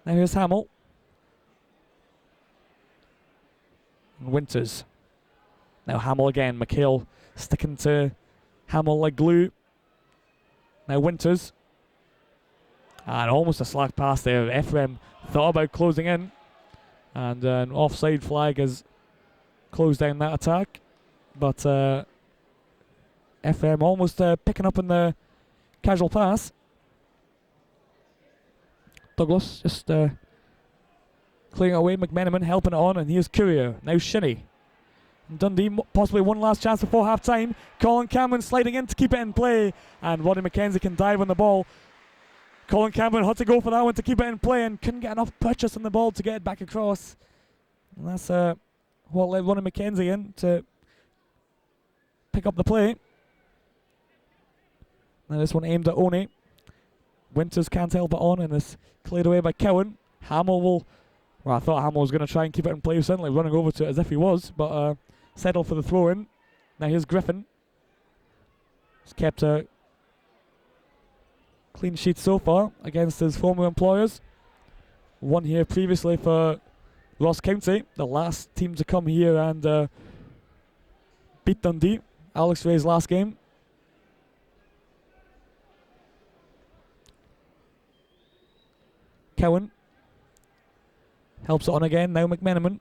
Now here's Hamill. And Winters. Now Hamill again. McHale sticking to Hamill like glue. Now Winters. And almost a slack pass there. Ephraim thought about closing in. And an offside flag has closed down that attack. But Ephraim almost picking up in the casual pass. Douglas just clearing away. McMenamin helping it on, and here's Courier. Now Shinnie. And Dundee possibly one last chance before half time. Colin Cameron sliding in to keep it in play, and Roddy McKenzie can dive on the ball. Colin Cameron had to go for that one to keep it in play and couldn't get enough purchase on the ball to get it back across. And that's what led Roddy McKenzie in to pick up the play. Now this one aimed at One. Winters can't help it on, and it's cleared away by Cowan. Hamill will... Well, I thought Hamill was going to try and keep it in play, certainly running over to it as if he was, but settled for the throw-in. Now here's Griffin. He's kept a clean sheet so far against his former employers. Won here previously for Ross County, the last team to come here and beat Dundee. Alex Ray's last game. Cowan helps it on again. Now McMenamin.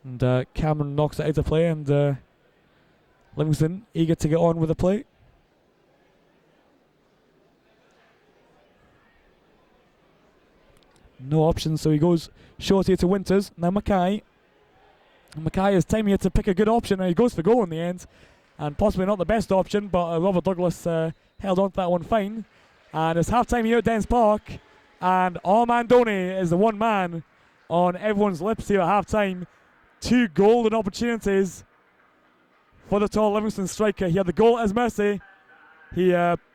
And Cameron knocks it out of play, and Livingston eager to get on with the play. No options, so he goes short here to Winters. Now Mackay. And Mackay is timing it to pick a good option, and he goes for goal in the end. And possibly not the best option, but Robert Douglas held on to that one fine. And it's half time here at Dens Park. And Armandoni is the one man on everyone's lips here at half time. 2 golden opportunities for the tall Livingston striker. He had the goal at his mercy. He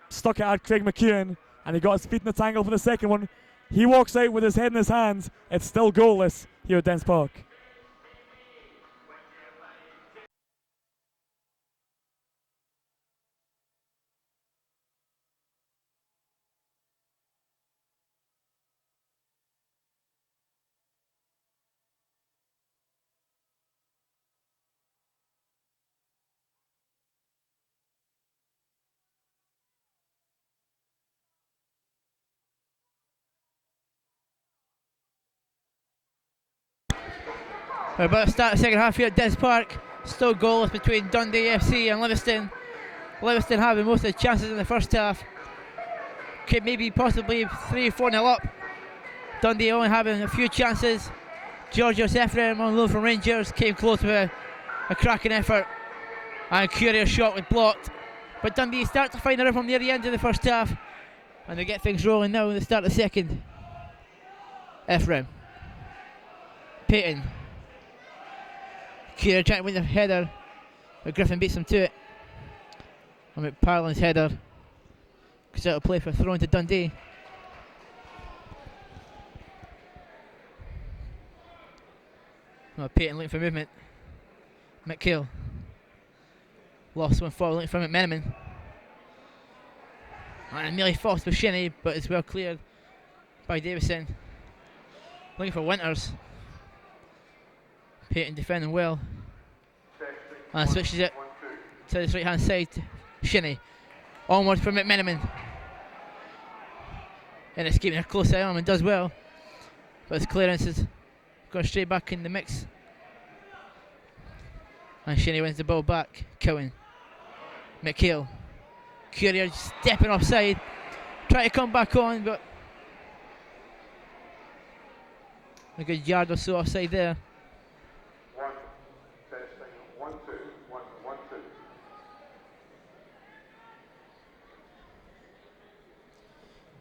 stuck it at Craig McEwen, and he got his feet in the tangle for the second one. He walks out with his head in his hands. It's still goalless here at Dens Park. We're about to start the second half here at Dens Park. Still goalless between Dundee FC and Livingston. Livingston having most of the chances in the first half. Could maybe possibly 3-4-0 up. Dundee only having a few chances. Georgios Ephraim on loan from Rangers came close with a cracking effort. And Courier's shot was blocked. But Dundee start to find the rhythm near the end of the first half. And they get things rolling now at the start of the second. Ephraim. Payton. Courier trying to win the header, but Griffin beats him to it. And McParland's header goes out of play for a throw into Dundee. Payton looking for movement. McHale. Lost one forward looking for McMenamin. And nearly falls for Shinnie, but it's well cleared by Davison. Looking for Winters. Payton defending well. And switches it to his right hand side. Shinnie. Onward for McMenamin. And it's keeping a close eye on him and does well. But his clearance is going straight back in the mix. And Shinnie wins the ball back. Cowan. McHale. Courier stepping offside. Trying to come back on, but a good yard or so offside there.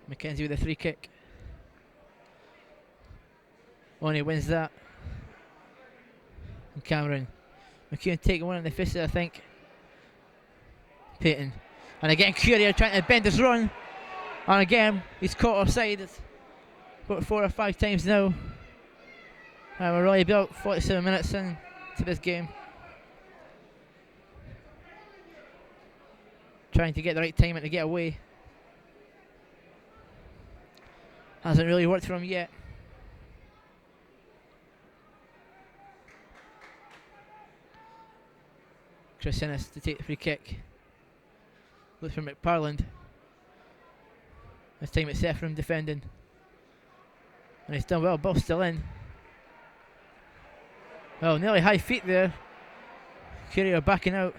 McKenzie with a free kick. Only wins that. And Cameron. McEwen taking one in the fist, I think. Payton. And again, Courier trying to bend his run. And again, he's caught offside. It's about 4 or 5 times now. And we're only about 47 minutes into this game. Trying to get the right timing to get away. Hasn't really worked for him yet. Chris Innes to take the free kick. Looks for McParland. This time it's Ephraim defending. And he's done well, ball's still in. Oh, nearly high feet there. Courier backing out.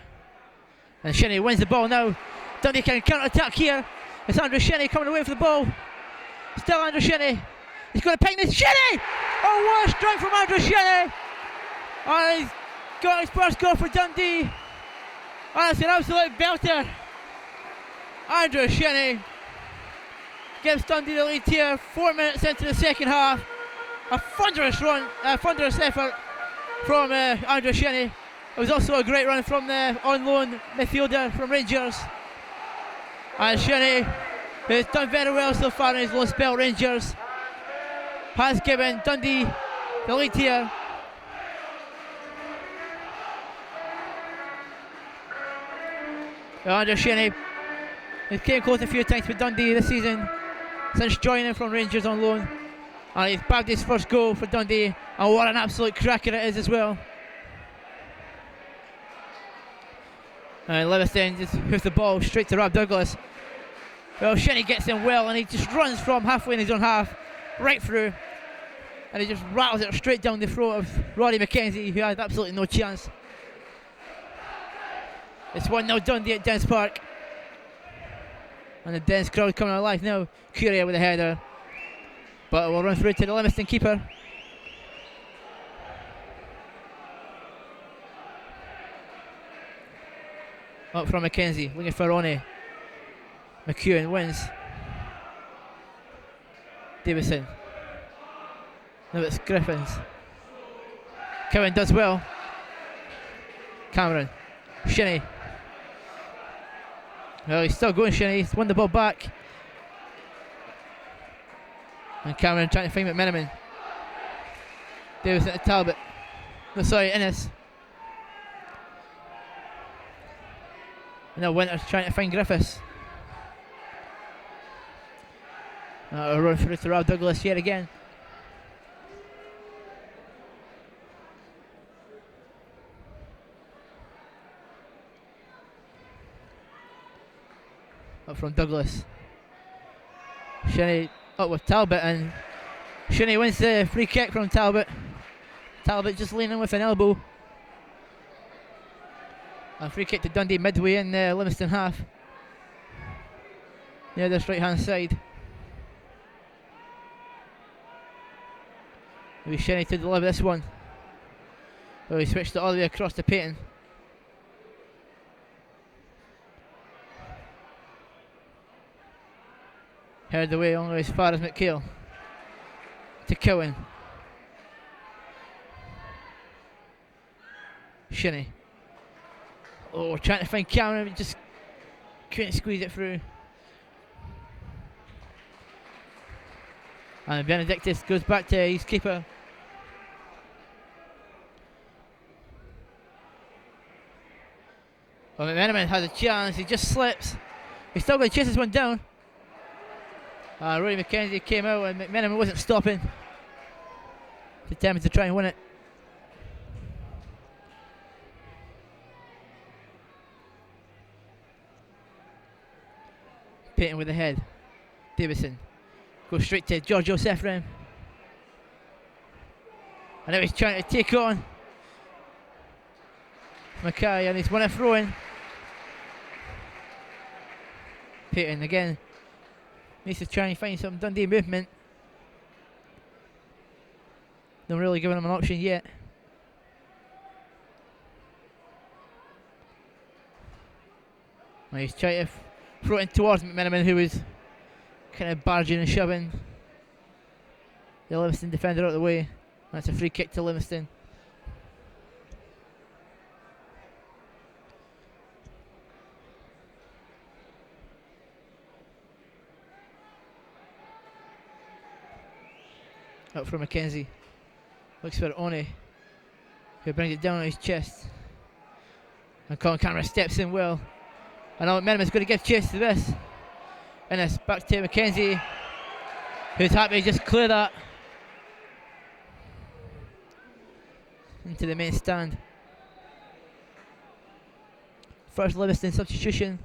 And Shinnie wins the ball now. Dundee can counter-attack here. It's Andrew Shinnie coming away from the ball. Still Andrew Shinnie. He's going to ping this. Shinnie! Oh, what a strike from Andrew Shinnie! And he's got his first goal for Dundee. And it's an absolute belter. Andrew Shinnie gives Dundee the lead here. 4 minutes into the second half. A thunderous run, a thunderous effort from Andrew Shinnie. It was also a great run from the on loan midfielder from Rangers. And Shinnie, who's done very well so far in his loan spell, Rangers, has given Dundee the lead here. Andrew Shinnie, he came close a few times with Dundee this season since joining from Rangers on loan. And he's bagged his first goal for Dundee, and what an absolute cracker it is as well. And Livingston just hooks the ball straight to Rob Douglas. Well, Shinnie gets in well, and he just runs from halfway in his own half, right through. And he just rattles it straight down the throat of Roddy McKenzie, who had absolutely no chance. It's 1-0 Dundee at Dens Park. And the Dens crowd coming alive now. Courier with a header. But it will run through to the Livingston keeper. Up from Mackenzie, looking for Ronnie. McEwen wins. Davison. Now it's Griffins. Cowan does well. Cameron. Shinnie. Well, he's still going, Shinnie. He's won the ball back. And Cameron trying to find McMenamin. Davison to Talbot. No, sorry, Innes. And now Winters trying to find Griffiths. A run through to Rob Douglas yet again. Up from Douglas. Shinnie up with Talbot, and Shinnie wins the free kick from Talbot. Talbot just leaning with an elbow. A free kick to Dundee midway in the Livingston half. Near this right hand side. Maybe Shinnie to deliver this one. Oh, he switched it all the way across to Payton. Heard the way only as far as McHale. To Cowan. Shinnie. Oh, trying to find Cameron, just couldn't squeeze it through. And Benedictus goes back to his keeper. Well, McMenamin has a chance, he just slips. He's still going to chase this one down. Rory McKenzie came out and McMenamin wasn't stopping. Determined to try and win it. Payton with the head. Davison goes straight to Giorgio Sefrin. And now he's trying to take on Mackay, and he's won a throw in. Payton again needs to try and find some Dundee movement. Not really giving him an option yet. And he's trying to throw it towards McMenamin, who was kind of barging and shoving the Livingston defender out of the way. That's a free kick to Livingston. Up for Mackenzie. Looks for Oni, who brings it down on his chest. And Colin Cameron steps in well. And now McMenamin's going to give chase to this. And it's back to Mackenzie, who's happy to just clear that into the main stand. First Livingston substitution.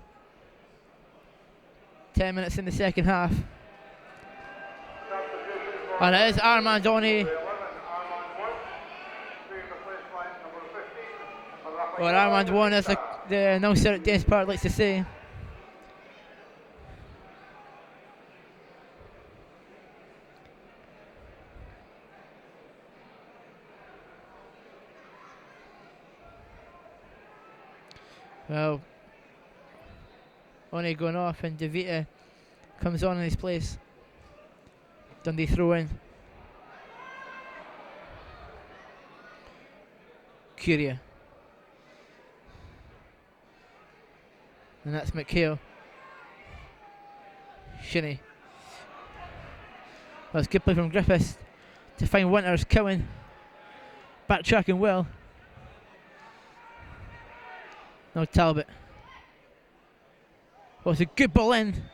10 minutes in the second half. And it is Armand Oni. Or Armand 1, as the announcer at Danes Park likes to say. Well, Oni going off, and DeVita comes on in his place. Dundee throw in. Curia. And that's McHale. Shinnie. Well, it's good play from Griffiths to find Winters. Cowan backtracking well. No Talbot. Well, it's a good ball in. And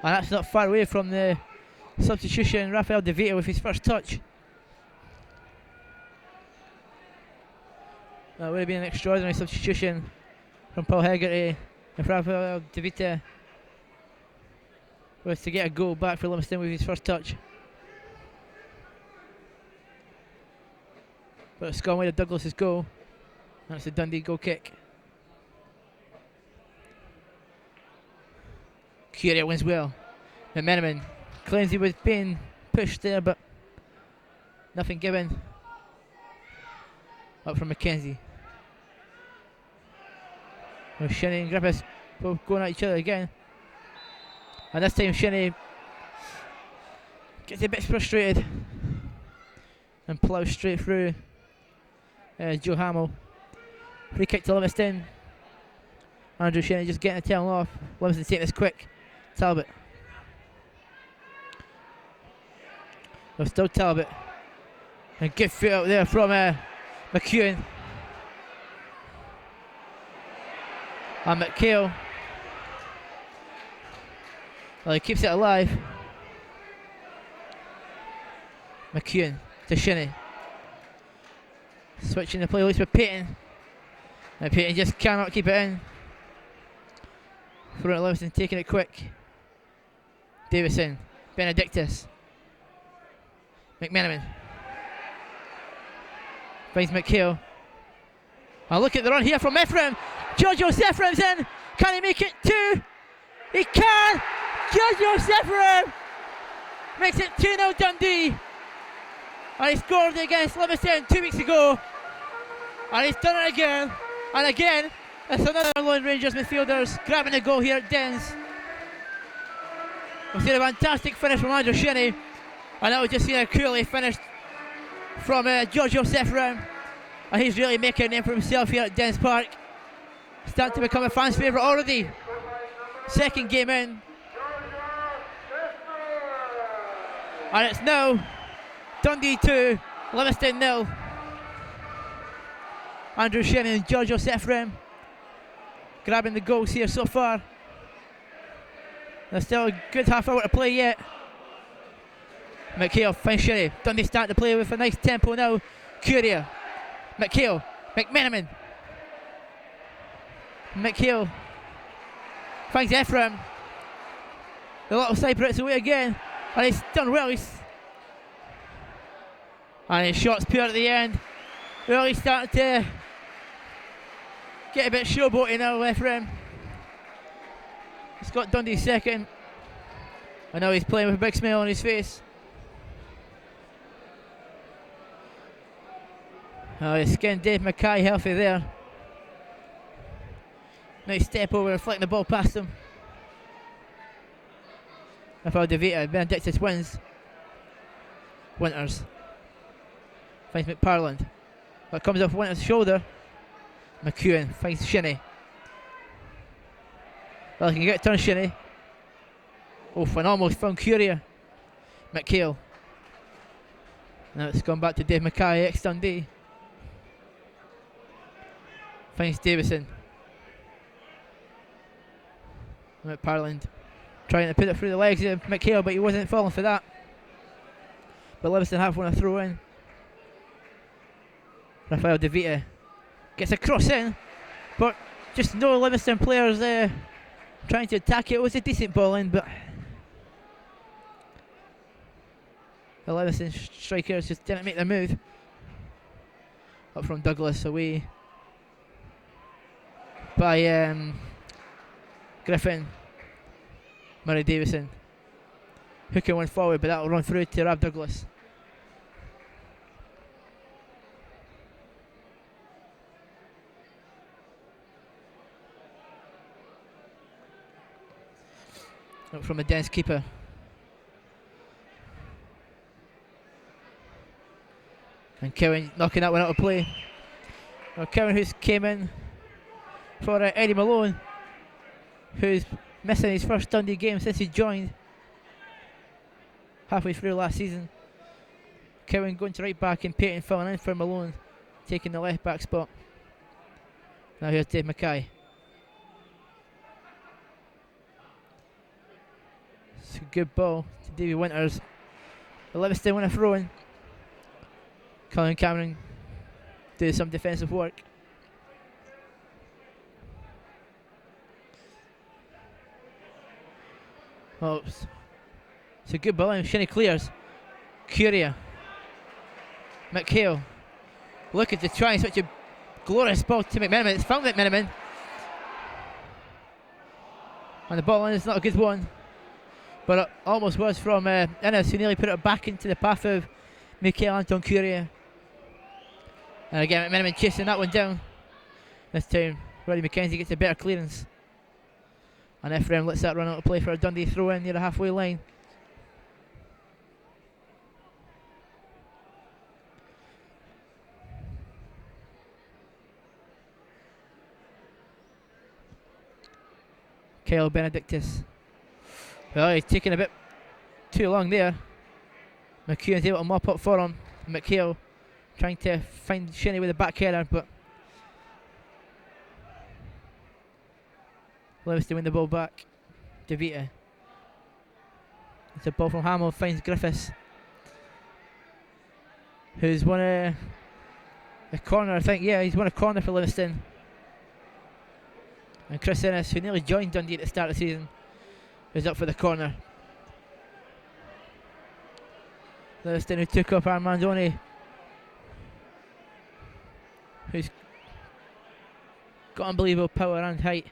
that's not far away from the substitution. Rafael De Vita with his first touch. That would have been an extraordinary substitution from Paul Hegarty. If Rafael De Vita was to get a goal back for Livingston with his first touch. But it's gone away to Douglas's goal. That's the Dundee goal kick. Curia wins well. McMenamin claims he was being push there, but nothing given. Up from Mackenzie. Well, Shinnie and Griffiths both going at each other again. And this time Shinnie gets a bit frustrated and plows straight through Joe Hamill. Free kick to Livingston. Andrew Shinnie just getting the tail off. Livingston taking this quick. Talbot. Well, still Talbot. And good foot out there from McEwen. And McHale. Well, he keeps it alive. McEwen to Shinnie. Switching the play loose with Payton. And Payton just cannot keep it in. Throwing it Livingston, taking it quick. Davison. Benedictus. McMenamin. Finds McHale. And look at the run here from Ephraim. Georgios Ephraim's in. Can he make it 2? He can! Georgios Ephraim makes it 2-0 Dundee. And he scored against Livingston 2 weeks ago. And he's done it again. And again, it's another Lone Rangers midfielders grabbing the goal here at Dens. We've seen a fantastic finish from Andrew Shinnie. And now we've just seen a coolly finished from Georgios Ephraim. And he's really making a name for himself here at Dens Park. Starting to become a fan's favourite already. Second game in. And it's now Dundee 2, Livingston 0. Andrew Shinnie and Georgios Ephraim grabbing the goals here so far. There's still a good half hour to play yet. McHale finds Shinnie. Dundee starting to play with a nice tempo now. Curia. McHale. McMenamin. McHale finds Ephraim. The little sniper it's away again. And he's done well. And his shot's pure at the end. Well, he's starting to get a bit showboaty now, Ephraim. He's got Dundee second. And now he's playing with a big smile on his face. Oh, he's getting Dave Mackay healthy there. Nice step over and flicking the ball past him. Rafael De Vita, Benedictus wins. Winters finds McParland. But comes off Winters' shoulder. McEwen finds Shinnie. Well, he can get it to Shinnie. Oh, and almost found Curia. McHale. Now it's gone back to Dave Mackay, ex-Dundee. Finds Davison. McParland trying to put it through the legs of McHale, but he wasn't falling for that. But Livingston have one to throw in. Rafael De Vita gets a cross in, but just no Livingston players there trying to attack it. It was a decent ball in, but the Livingston strikers just didn't make their move. Up from Douglas, away by Griffin. Murray Davison hooking one forward, but that'll run through to Rab Douglas. Up from a dense keeper. And Kevin knocking that one out of play. Well, Kevin, who's came in for Eddie Malone, who's missing his first Dundee game since he joined halfway through last season. Kevin going to right back and Payton filling in for Malone, taking the left back spot. Now here's Dave Mackay. It's a good ball to Davy Winters. Livingston win a throw in. Colin Cameron do some defensive work. Oh, it's a good ball in. Shinnie clears. Curia. McHale. Looking to try such a glorious ball to McMenamin. It's found McMenamin. And the ball in is not a good one. but it almost was from Innes, who nearly put it back into the path of Michael Anton Curia. And again, McMenamin chasing that one down. This time, Roddy McKenzie gets a better clearance. And Ephraim lets that run out of play for a Dundee throw in near the halfway line. Kyle Benedictus. Well, he's taking a bit too long there. McEwen's able to mop up for him. McHale trying to find Shinnie with a back header, but Livingston win the ball back. DeVita. It's a ball from Hamill, finds Griffiths, who's won a corner, I think. Yeah, he's won a corner for Livingston. And Chris Innes, who nearly joined Dundee at the start of the season, is up for the corner. Livingston, who took up Armandoni, who's got unbelievable power and height.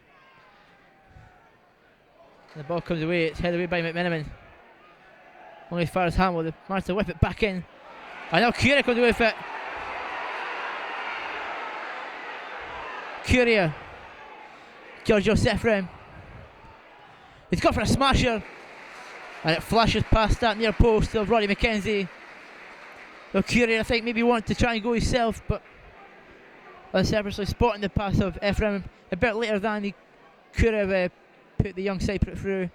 And the ball comes away, it's headed away by McMenamin. Only as far as Hamill, they managed to whip it back in. And now Curia comes away with it. Curia. Georgios Ephraim. He's gone for a smasher. And it flashes past that near post of Roddy McKenzie. Well, Curia, I think, maybe wanted to try and go himself, but unselfishly spotting the pass of Ephraim a bit later than he could have put the young side put through.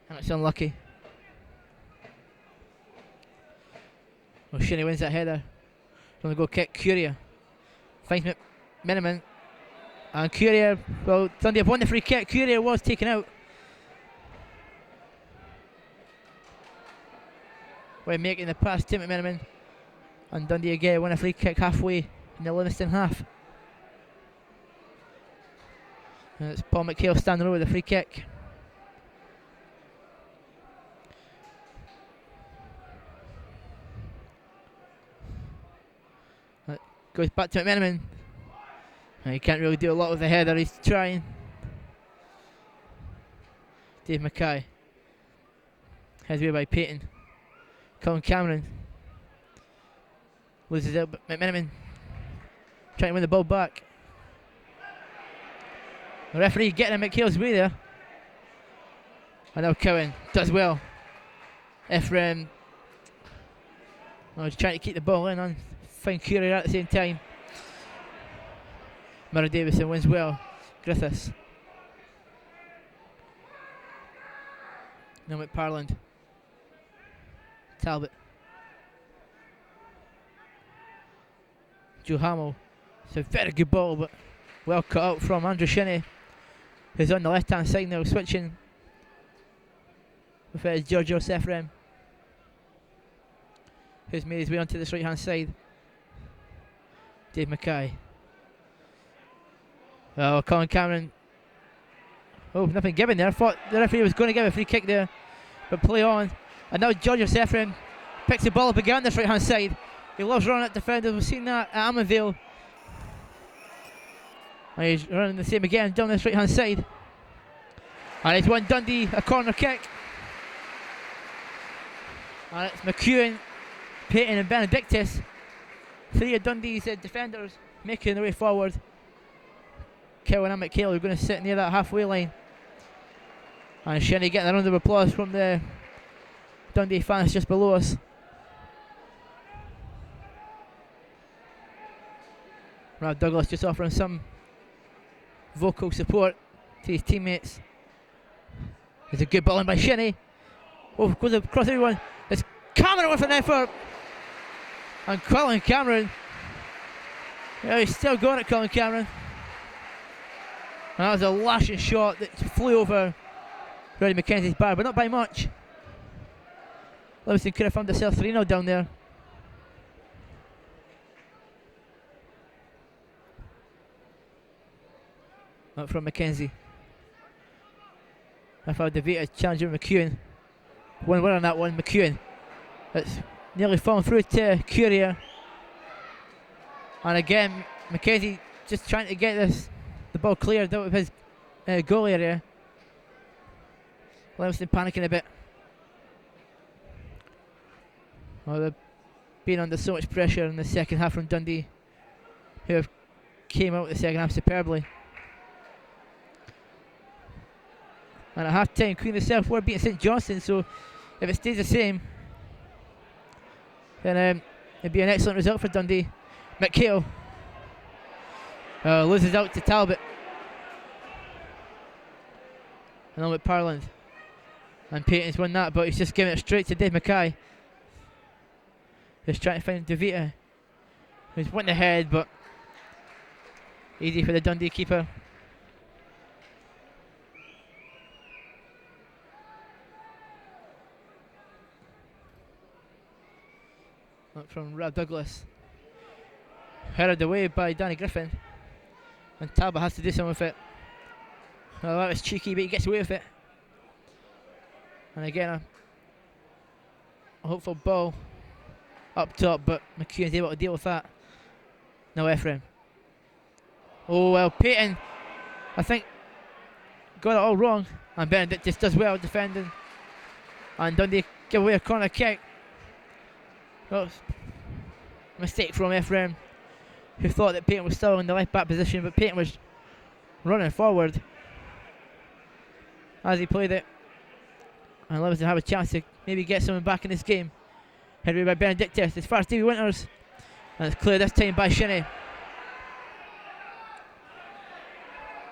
And it's unlucky. Well, Shinnie wins that header. Gonna go kick. Curia finds McMenamin. And Curia, well, Dundee have won the free kick. Curia was taken out. We're making the pass to McMenamin. And Dundee again won a free kick halfway in the Livingston half. And it's Paul McHale standing over the free kick. Goes back to McMenamin. He can't really do a lot with the header, he's trying. Dave Mackay. Heads away by Payton. Colin Cameron. Loses it, but McMenamin trying to win the ball back. The referee getting in McHale's way there. And now Cowan does well. Ephraim. He's trying to keep the ball in and find Curia at the same time. Murray Davison wins well. Griffiths. Now McParland. Talbot. Joe Hamill. It's a very good ball, but well cut out from Andrew Shinnie, who's on the left hand side now, switching with Georgios Ephraim, who's made his way onto this right hand side. Dave Mackay. Oh, Colin Cameron. Oh, nothing given there. I thought the referee was going to give a free kick there, but play on. And now Georgios Ephraim picks the ball up again on this right hand side. He loves running at defenders. We've seen that at Ammanville. And he's running the same again down this right hand side. And he's won Dundee a corner kick. And it's McEwen, Payton and Benedictus. Three of Dundee's defenders making their way forward. Cowan and McHale are going to sit near that halfway line. And Shinnie getting a round of applause from the Dundee fans just below us. Rob Douglas just offering some vocal support to his teammates. There's a good ball in by Shinnie. Oh, goes across everyone. It's Cameron with an effort. And Colin Cameron. Yeah, he's still going at Colin Cameron. And that was a lashing shot that flew over Roddy McKenzie's bar, but not by much. Livingston could have found themselves 3-0 down there. Up from McKenzie. Rafael DeVita challenging McEwen. 1-1 on that one, McEwen. It's nearly fallen through to Curia. And again, McKenzie just trying to get the ball cleared out of his goal area. Livingston panicking a bit. Well, they've been under so much pressure in the second half from Dundee, who have came out the second half superbly. And at half time, Queen of the South were beating St Johnstone, so if it stays the same, then it'd be an excellent result for Dundee. McHale loses out to Talbot. And on with Parland. And Payton's won that, but he's just giving it straight to Dave Mackay. Just trying to find DeVita, who's won the head, but easy for the Dundee keeper. Up from Rob Douglas. Headed away by Danny Griffin. And Talbot has to do something with it. Well, that was cheeky, but he gets away with it. And again, a hopeful ball up top, but McEwen's able to deal with that. No Ephraim. Oh, well, Payton, I think, got it all wrong. And Benedict just does well defending. And Dundee give away a corner kick. Oh, mistake from Ephraim, who thought that Payton was still in the left back position, but Payton was running forward as he played it. And Livingston have a chance to maybe get someone back in this game. Headed away by Benedictus, as far as Davy Winters. And it's cleared this time by Shinnie.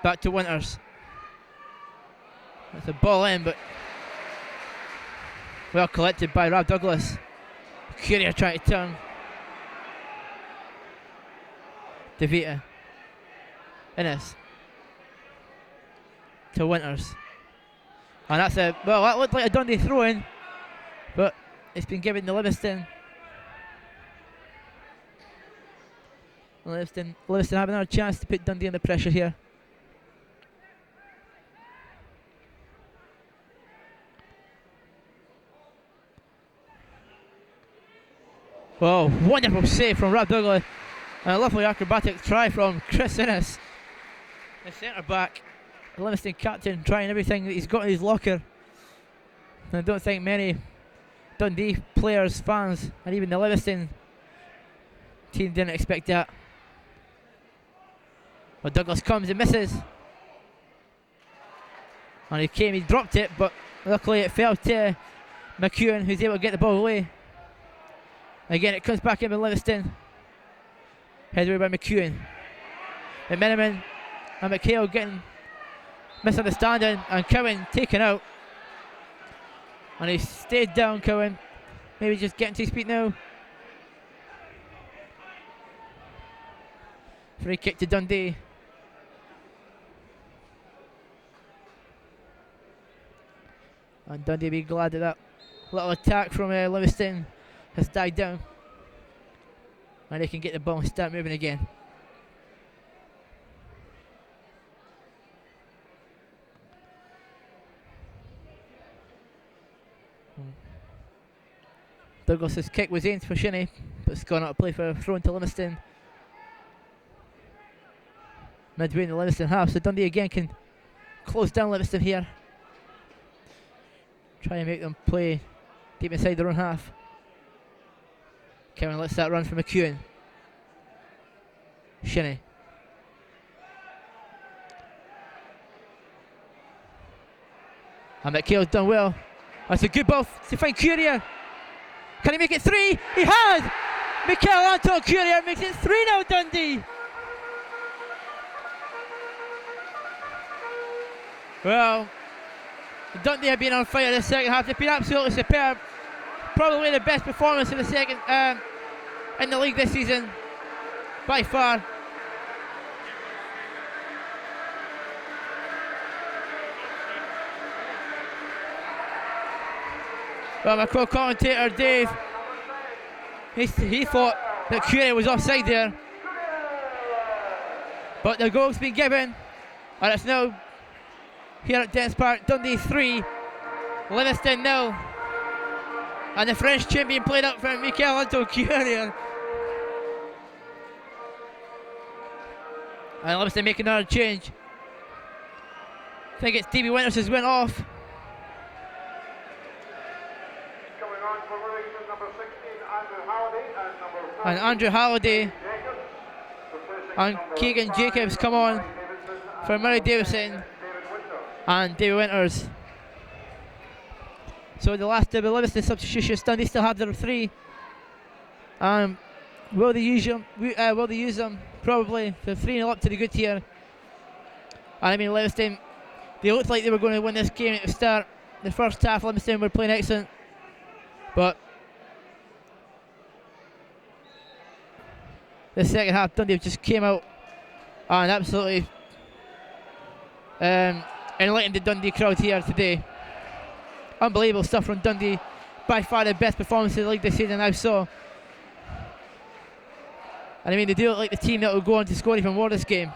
Back to Winters. That's a ball in, but well collected by Rob Douglas. Courier trying to turn. DeVita. Innes. To Winters. And that's that looked like a Dundee throw-in, but it's been given to Livingston. Livingston have another chance to put Dundee under pressure here. Oh, wonderful save from Rob Douglas. And a lovely acrobatic try from Chris Innes, the centre back. Livingston captain, trying everything that he's got in his locker. And I don't think many Dundee players, fans, and even the Livingston team didn't expect that. Well, Douglas comes and misses. And he dropped it, but luckily it fell to McEwen, who's able to get the ball away. Again, it comes back in with Livingston. Headed away by McEwen. McMenamin and McHale getting misunderstanding, and Cowan taken out. And he stayed down, Cowan. Maybe just getting to his feet now. Free kick to Dundee. And Dundee will be glad that that little attack from Livingston has died down. And they can get the ball and start moving again. Douglas's kick was aimed for Shinnie, but it's gone out of play for a throw into Livingston. Midway in the Livingston half, so Dundee again can close down Livingston here. Try and make them play deep inside their own half. Kevin lets that run for McEwen. Shinnie. And McHale's done well. That's a good ball to find Courier. Can he make it 3? He has! Mikel Anton Courier makes it 3-0 Dundee. Well, Dundee have been on fire in the second half. They've been absolutely superb. Probably the best performance in the second in the league this season, by far. Well, my co-commentator Dave, he thought that Courier was offside there, but the goal's been given, and it's now here at Dens Park. Dundee 3, Livingston 0, and the French tune being played up from Mikel Anton Courier. And Livingston making another change. I think it's Davy Winters has went off. Coming on for Livingston, number 16, Andrew Halliday, and number 30, And Andrew Halliday Jacobs. Replacing and number Keegan 5, Jacobs come on Murray Davidson, for and Murray number 10, Davison David Winter. and Davy Winters. So the last of the Livingston substitutions, Dundee still have their 3. Will they use them? Will they use them? Probably. For 3-0 up to the good here. And I mean, Livingston, they looked like they were going to win this game at the start. The first half, Livingston were playing excellent. But the second half, Dundee just came out and absolutely enlightened the Dundee crowd here today. Unbelievable stuff from Dundee. By far the best performance in the league this season I saw. And I mean, they do look like the team that will go on to score even more this game.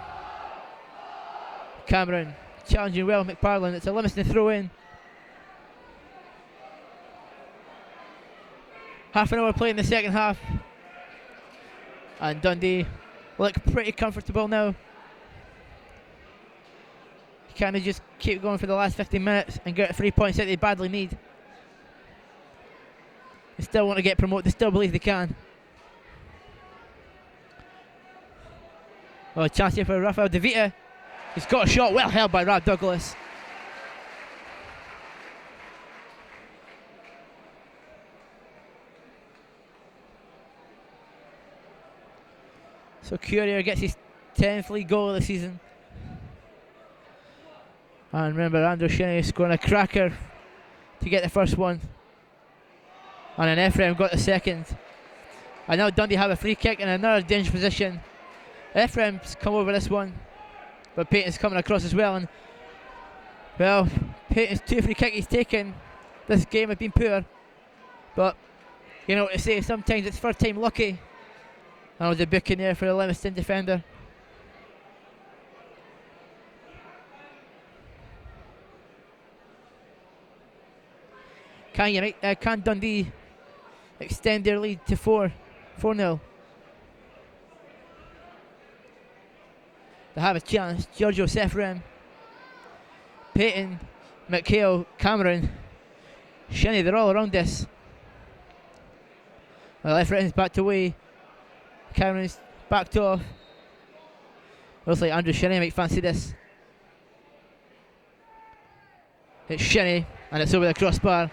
Cameron challenging well McParlin. It's a Livingston throw in. Half an hour play in the second half. And Dundee look pretty comfortable now. Can they just keep going for the last 15 minutes and get 3 points that they badly need? They still want to get promoted. They still believe they can. Oh, chance here for Rafael De Vita. He's got a shot well held by Rab Douglas. So Courier gets his 10th league goal of the season. And remember, Andrew Shinnie scoring a cracker to get the first one. And then Ephraim got the second. And now Dundee have a free kick in another dangerous position. Ephraim's come over this one, but Payton's coming across as well. And well, Payton's 2 free kicks he's taken this game have been poor. But you know what they say, sometimes it's first time lucky. And was a booking there for the Livingston defender. Can Dundee extend their lead to 4-0? They have a chance. Giorgio Ephraim, Payton, McHale, Cameron, Shinnie, they're all around this. Well, Ephraim's backed away. Cameron's backed off. Looks like Andrew Shinnie might fancy this. It's Shinnie, and it's over the crossbar.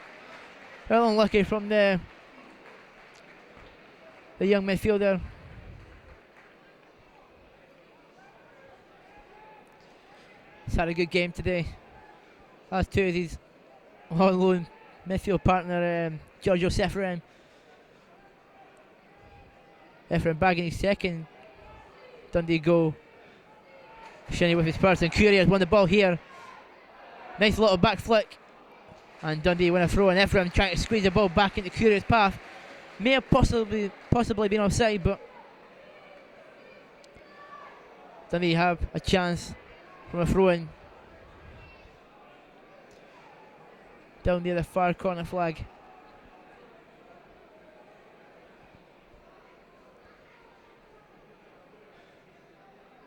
Well unlucky from the young midfielder. He's had a good game today. Last 2 of these on loan midfield partner, Giorgio Ephraim. Ephraim bagging his second Dundee goal. Shinnie with his person. Courier won the ball here. Nice little back flick. And Dundee win a throw, and Ephraim trying to squeeze the ball back into Courier's path. May have possibly been offside, but Dundee have a chance from a throw-in down near the far corner flag.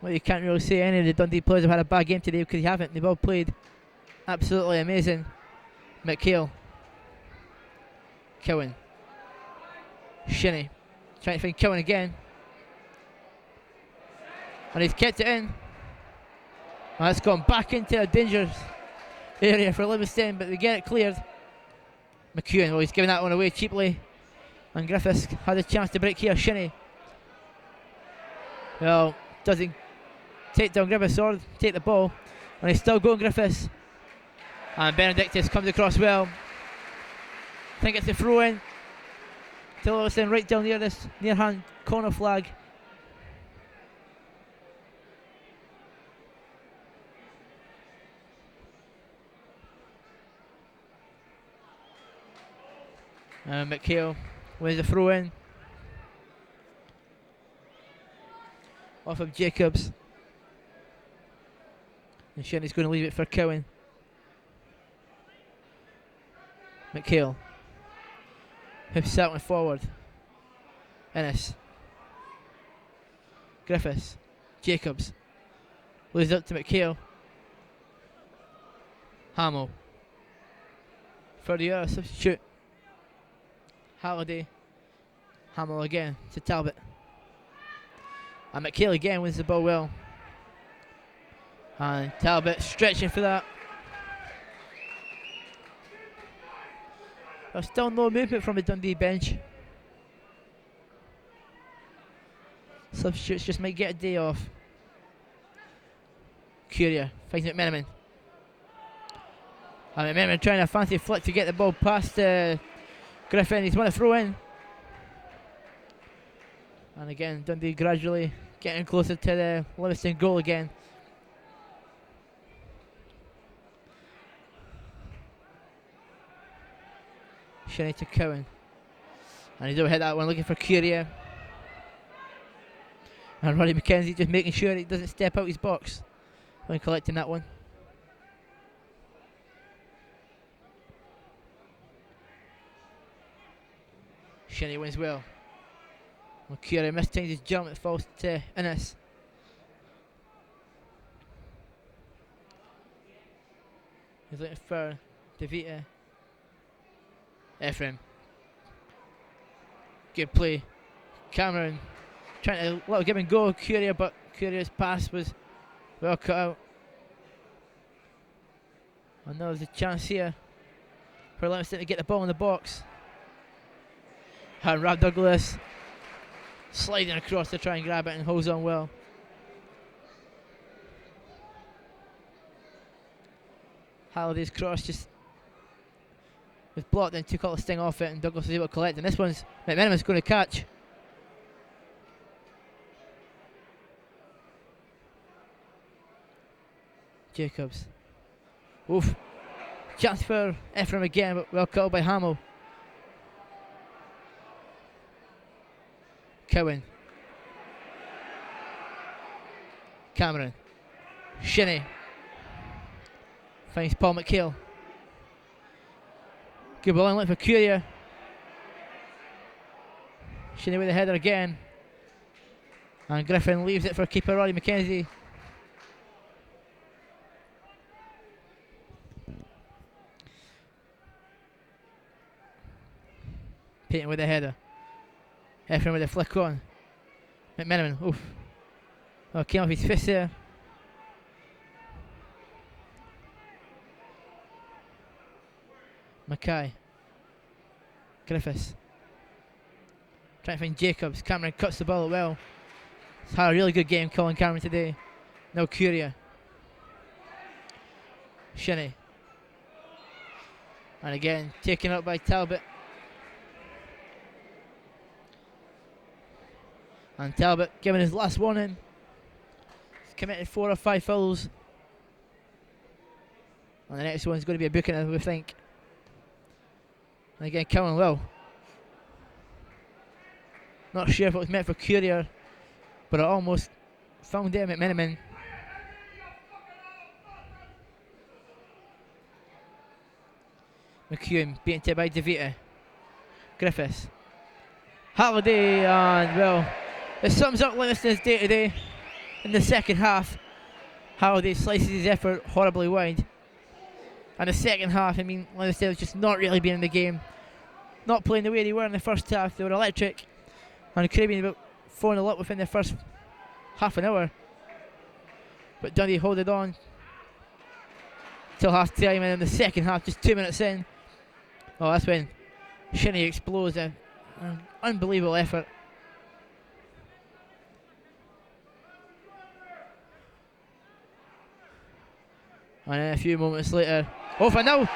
Well, you can't really say any of the Dundee players have had a bad game today because they haven't. They've all played absolutely amazing. McHale, Cowan, Shinnie, trying to find Cowan again, and he's kept it in. And it's gone back into a dangerous area for Livingston, but they get it cleared. McEwen, well, he's giving that one away cheaply, and Griffiths had a chance to break here. Shinnie, well, doesn't take down Griffiths or take the ball, and he's still going Griffiths. And Benedictus comes across well. I think it's a throw in to Livingston right down near this near hand corner flag. And McHale wins the throw in off of Jacobs. And Shinnie's going to leave it for Cowan. McHale, who's settling forward. Ennis, Griffiths, Jacobs, Loses up to McHale. Hamill. For the other substitute. Halliday. Hamill again to Talbot. And McHale again wins the ball well. And Talbot stretching for that. There's still no movement from the Dundee bench. Substitutes just might get a day off. Curia finds McMenamin. And McMenamin trying a fancy flick to get the ball past Griffin. He's won a throw in. And again, Dundee gradually getting closer to the Livingston goal again. Shinnie to Cowan. And he's overhead that one, looking for Curia. And Roddy McKenzie just making sure he doesn't step out his box when collecting that one. Shinnie wins well. Well, Curia mistimes his jump, it falls to Innes. He's looking for DeVita. Ephraim. Good play. Cameron trying to let him go, Curia, but Curia's pass was well cut out. And now there's a chance here for Livingston to get the ball in the box. And Rob Douglas sliding across to try and grab it and holds on well. Halliday's cross just was blocked and took all the sting off it, and Douglas was able to collect. And this one's McMenamin's going to catch. Jacobs. Oof. Chance for Ephraim again, but well caught by Hamill. Cowan. Cameron. Shinnie. Finds Paul McHale. Good ball in for Curia. Shinnie with the header again. And Griffin leaves it for keeper Roddy McKenzie. Payton with the header. Ephraim with the flick on. McMenamin, oof. Oh, came off his fist there. Mackay. Griffiths. Trying to find Jacobs. Cameron cuts the ball well. He's had a really good game, Colin Cameron, today. No Curia. Shinnie. And again, taken out by Talbot. And Talbot giving his last warning. He's committed 4 or 5 fouls. And the next one's going to be a booking, I would think. And again, Cowan well. Not sure if it was meant for Curia, but it almost found him at McMenamin. McEwen beaten to by DeVita. Griffiths. Halliday, and well, it sums up Livingston's day today. In the second half, Halliday slices his effort horribly wide. And the second half, I mean, Livingston was just not really being in the game. Not playing the way they were in the first half. They were electric. And it could have been about 4-0 up within the first half an hour. But Dundee held it on till half time, and in the second half, just 2 minutes in, oh, that's when Shinnie explodes. An unbelievable effort. And then a few moments later, oh, for now,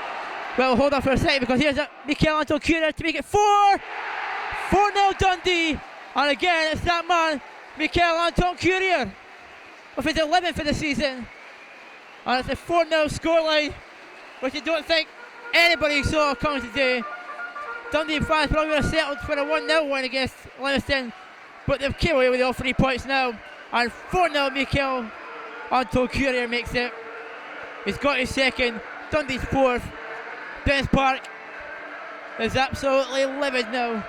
well, hold on for a second, because here's Mikel Anton Curia to make it 4-0 Dundee. And again, it's that man, Mikel Anton Curia, with his 11th for the season. And it's a 4-0 scoreline, which I don't think anybody saw coming today. Dundee fans probably would have settled for a 1-0 win against Livingston, but they've came away with all 3 points now. And 4-0 Mikel Anton Curia makes it. He's got his second, Dundee's 4th. Dennis Park is absolutely livid now.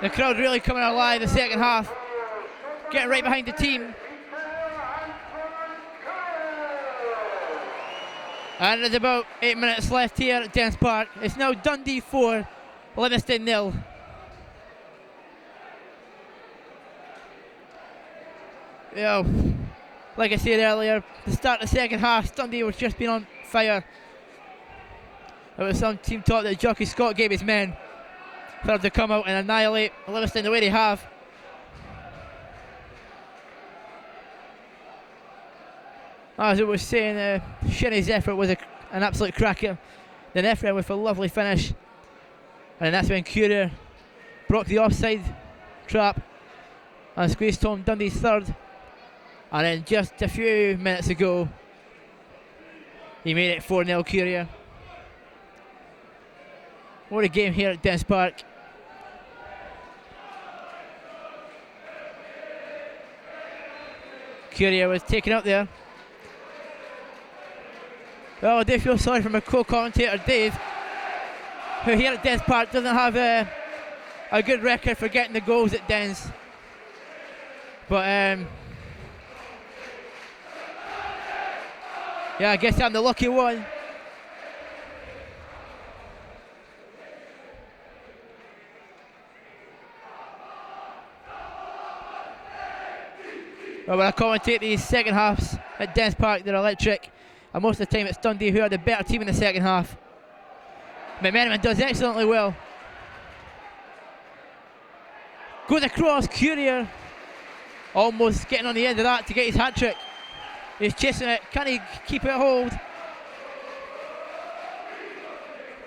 The crowd really coming alive the second half, getting right behind the team. And there's about 8 minutes left here at Dens Park. It's now Dundee 4, Livingston 0. Yeah, like I said earlier, the start of the second half, Dundee was just been on fire. There was some team talk that Jockey Scott gave his men for them to come out and annihilate Livingston the way they have. As I was saying, Shinny's effort was an absolute cracker. Then Ephraim with a lovely finish. And that's when Courier broke the offside trap and squeezed home Dundee's third. And then just a few minutes ago, he made it 4-0 Courier. What a game here at Dens Park. Courier was taken out there. Well, I do feel sorry for my co-commentator Dave, who here at Dens Park doesn't have a good record for getting the goals at Dens. But yeah, I guess I'm the lucky one. Well, when I commentate these second halves at Dens Park, they're electric. And most of the time it's Dundee who are the better team in the second half. McMenamin does excellently well. Goes across, Courier almost getting on the end of that to get his hat-trick. He's chasing it, can he keep it hold?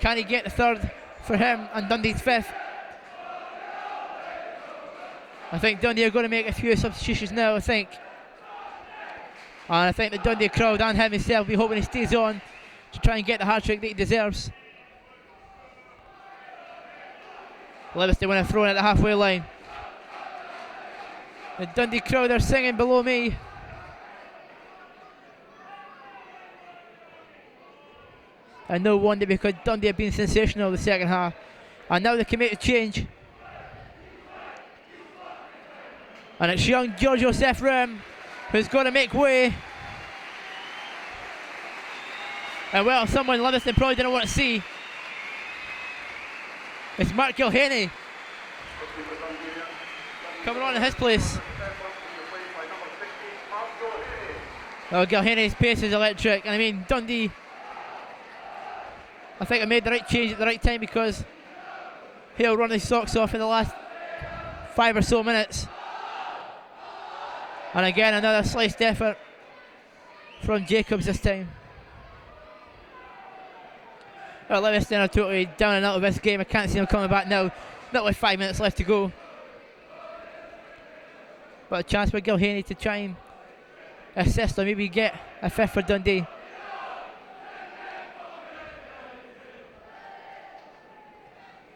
Can he get the third for him and Dundee's fifth? I think Dundee are going to make a few substitutions now, I think. And I think the Dundee crowd and him himself will be hoping he stays on to try and get the hat-trick that he deserves. Livingston win a throw in at the halfway line. The Dundee crowd are singing below me. And no wonder, because Dundee have been sensational in the second half. And now they can make a change. And it's young Giorgio Ephraim who's going to make way. And well, someone Livingston probably didn't want to see. It's Mark Gilhaney coming on in his place. Oh, Gilhaney's pace is electric. And I mean, Dundee, I think I made the right change at the right time, because he'll run his socks off in the last 5 or so minutes. And again, another sliced effort from Jacobs this time. Well, Livingston are totally down and out of this game. I can't see them coming back now. Not with 5 minutes left to go. But a chance for Gilhaney to try and assist or maybe get a fifth for Dundee.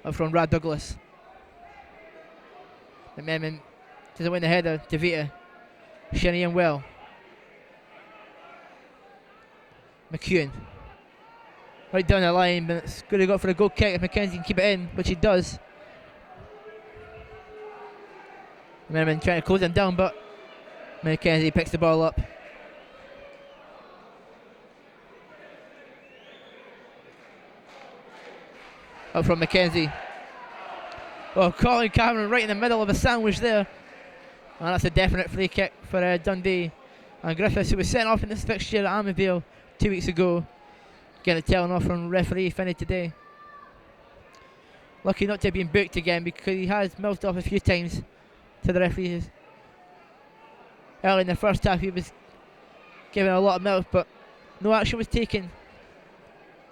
Up from Rad Douglas. McMenamin doesn't win the header. DeVita. Shinny and well. McEwen. Right down the line, but it's good to go for a goal kick if Mackenzie can keep it in, which he does. McMenamin trying to close him down, but Mackenzie picks the ball up. Up from Mackenzie. Oh, Colin Cameron right in the middle of a sandwich there. And that's a definite free kick for Dundee. And Griffiths, who was sent off in this fixture at Armavale 2 weeks ago, getting a telling off from referee Finney today. Lucky not to have been booked again, because he has mouthed off a few times to the referees. Early in the first half he was giving a lot of mouth, but no action was taken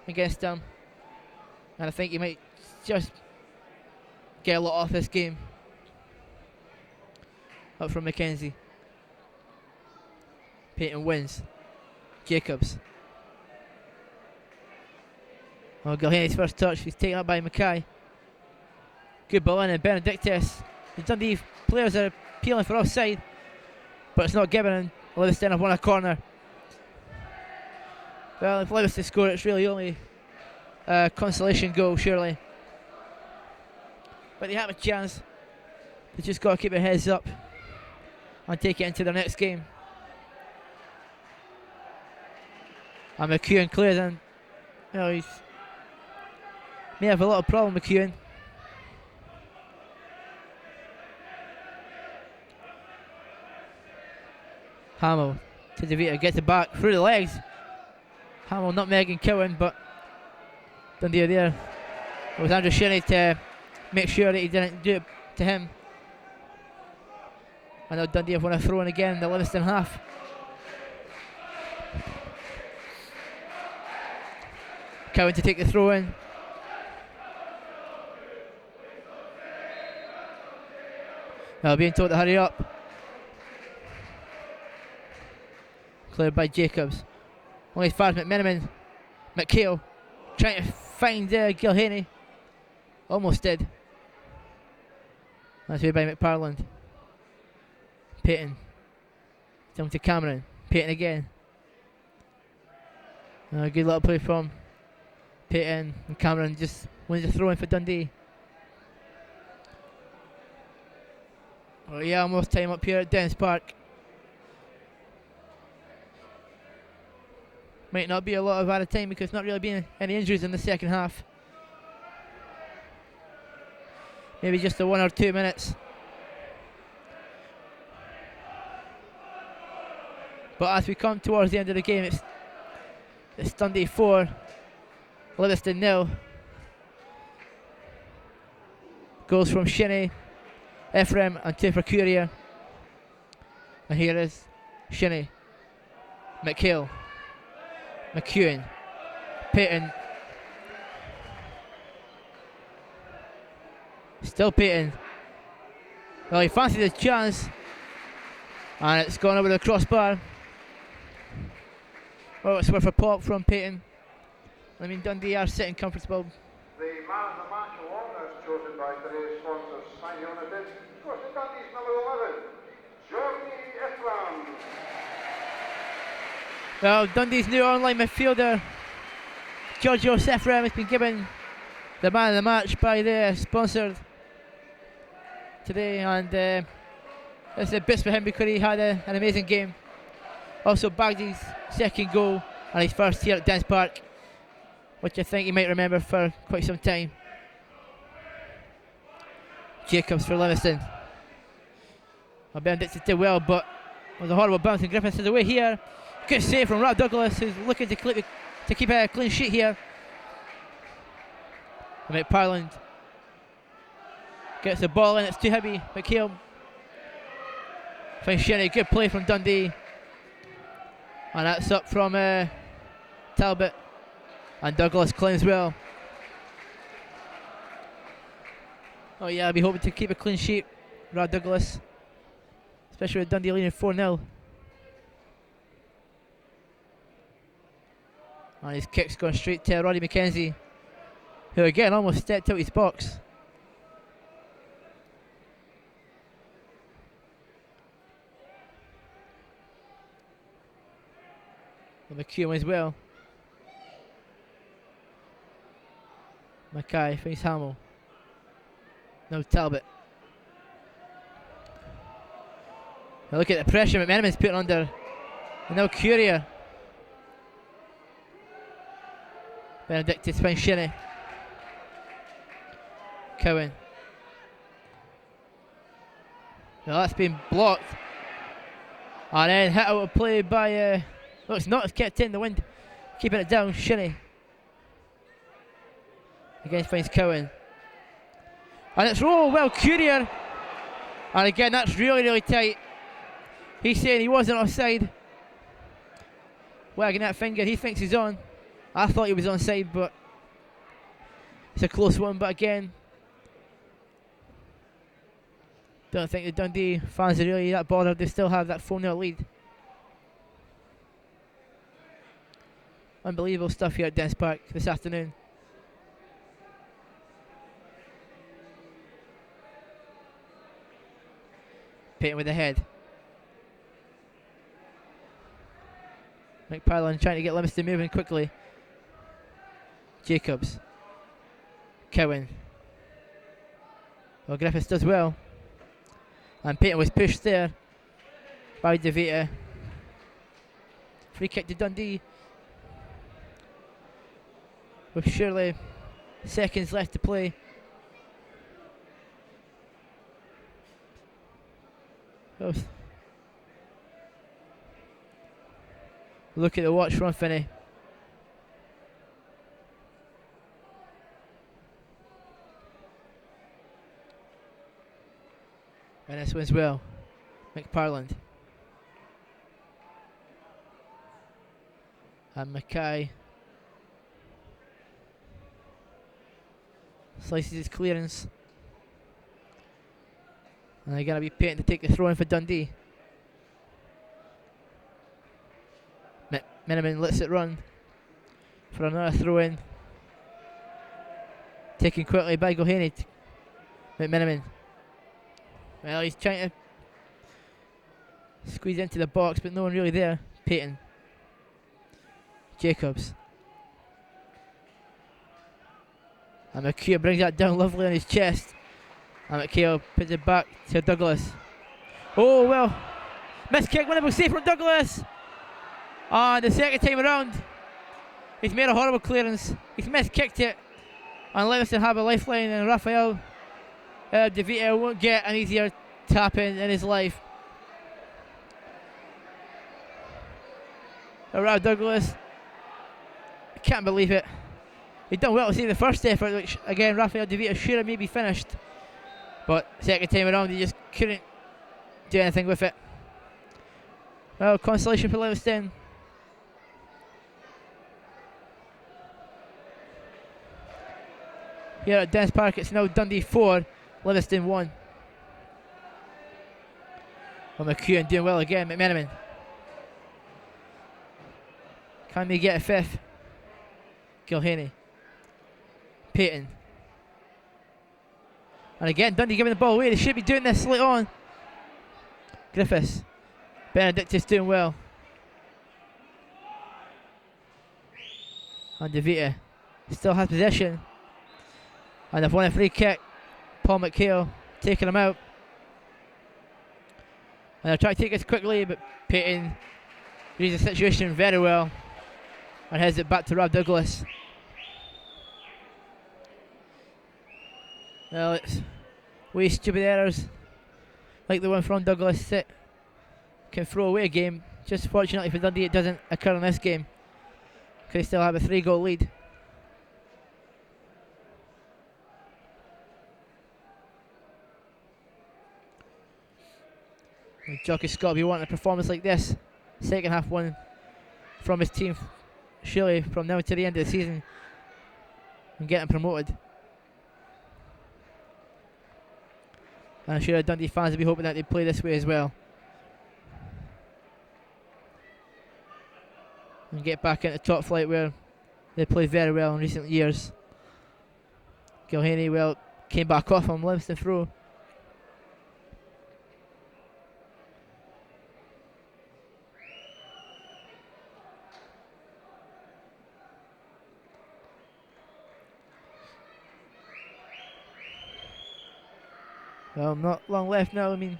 against him. And I think he might just get a lot off this game. Up from Mackenzie. Peyton wins. Jacobs. Oh, Gilhaney's first touch. He's taken up by Mackay. Good ball in, and Benedictus. The Dundee players are appealing for offside, but it's not given, and Livingston have won a corner. Well, if Livingston score, it's really only a consolation goal, surely. But they have a chance. They just got to keep their heads up and take it into their next game. And McEwen clears in. You know, he's may have a little problem, McEwen. Hamill to DeVita, gets it back through the legs. Hamill nutmegging Cowan, but Dundee are there. It was Andrew Shinnie to make sure that he didn't do it to him. I know Dundee have won a throw in again in the Livingston half. Cowan to take the throw in. Now being told to hurry up. Cleared by Jacobs. Only as far as McMenamin. McHale trying to find Gilhaney. Almost did. That's way by McParland. Payton. Down to Cameron. Payton again. Good little play from Payton, and Cameron just wins the throw in for Dundee. Oh yeah, almost time up here at Dennis Park. Might not be a lot of added time because not really been any injuries in the second half. Maybe just the 1 or 2 minutes. But as we come towards the end of the game, it's Dundee 4, Livingston 0. Goals from Shinnie, Ephraim and 2 for Courier. And here is Shinnie, McHale, McEwen, Payton. Still Payton. Well, he fancied his chance. And it's gone over the crossbar. Oh, it's worth a pop from Payton. I mean, Dundee are sitting comfortable. The man of the match award as chosen by today's sponsors, Sign United, goes to Dundee's number 11, Jordi Ephraim. Well, Dundee's new online midfielder, Georgios Ephraim, has been given the man of the match by the sponsor today, and it's a boost for him because he had an amazing game. Also bagged his second goal and his first here at Dennis Park, which I think you might remember for quite some time. Jacobs for Livingston. Benedict did well, but it was a horrible bounce, and Griffiths is away here. Good save from Rod Douglas, who's looking to keep a clean sheet here. And McParland gets the ball in, it's too heavy. McHale finds Shinnie, good play from Dundee. And that's up from Talbot. And Douglas claims well. Oh yeah, I'll be hoping to keep a clean sheet, Rod Douglas. Especially with Dundee leading 4-0. And his kick's going straight to Roddy McKenzie, who again almost stepped out his box. And McEwen as well. Mackay finds Hamill. Now Talbot. Now look at the pressure McMenamin's putting under. And now Courier. Benedictus finds Shinnie. Cowan. Now that's been blocked. And then hit out of play by no, it's not, it's kept in the wind. Keeping it down, Shinnie. Again finds Cowan. And it's well Courier. And again that's really tight. He's saying he wasn't offside. Wagging that finger, he thinks he's on. I thought he was onside, but it's a close one. But again, don't think the Dundee fans are really that bothered. They still have that 4-0 lead. Unbelievable stuff here at Dennis Park this afternoon. Payton with the head. McParland trying to get Livingston moving quickly. Jacobs. Cowan. Well, Griffiths does well. And Payton was pushed there by DeVita. Free kick to Dundee. with surely seconds left to play. Look at the watch from Finney. And this one's well. McParland. And Mackay slices his clearance. And they're going to be Payton to take the throw in for Dundee. Miniman lets it run for another throw in. Taken quickly by Gilhaney. McMiniman. Well, he's trying to squeeze into the box, but no one really there. Payton. Jacobs. And McHugh brings that down lovely on his chest. And McHale puts it back to Douglas. Oh, well. Missed kick, winnable save from Douglas. And the second time around, he's made a horrible clearance. He's missed-kicked it. And Livingston have a lifeline, and Raphael De Vita won't get an easier tap in his life. Around Douglas. I can't believe it. He'd done well to see the first effort, which again Raphael De Vita should have maybe finished. But second time around he just couldn't do anything with it. Well, consolation for Livingston. Here at Dens Park, it's now Dundee 4, Livingston 1. Well, McEwen doing well again. McMenamin. Can they get a fifth? Gilhaney. Payton. And again, Dundee giving the ball away. They should be doing this late on. Griffiths. Benedictus doing well. And De Vita still has possession. And they've won a free kick. Paul McHale taking him out. And they'll try to take this quickly, but Payton reads the situation very well and heads it back to Rob Douglas. Well, it's way stupid errors like the one from Douglas that can throw away a game. Just fortunately for Dundee, it doesn't occur in this game because they still have a 3-goal lead. Jockey Scott be wanting a performance like this. Second half one from his team, surely from now to the end of the season, and getting promoted. And I'm sure Dundee fans will be hoping that they play this way as well. And get back into top flight where they played very well in recent years. Gilhaney, well, came back off on Livingston throw. Well, not long left now. I mean,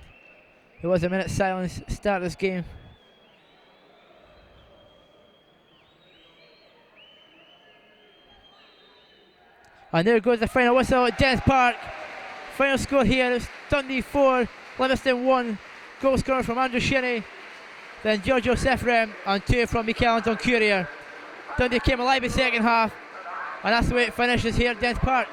there was a minute silence to start this game. And there goes the final whistle at Dens Park. Final score here is Dundee 4, Livingston 1. Goal scorer from Andrew Shinnie, then Giorgio Sefrem, and 2 from Mikel Anton Courier. Dundee came alive in the second half, and that's the way it finishes here at Dens Park.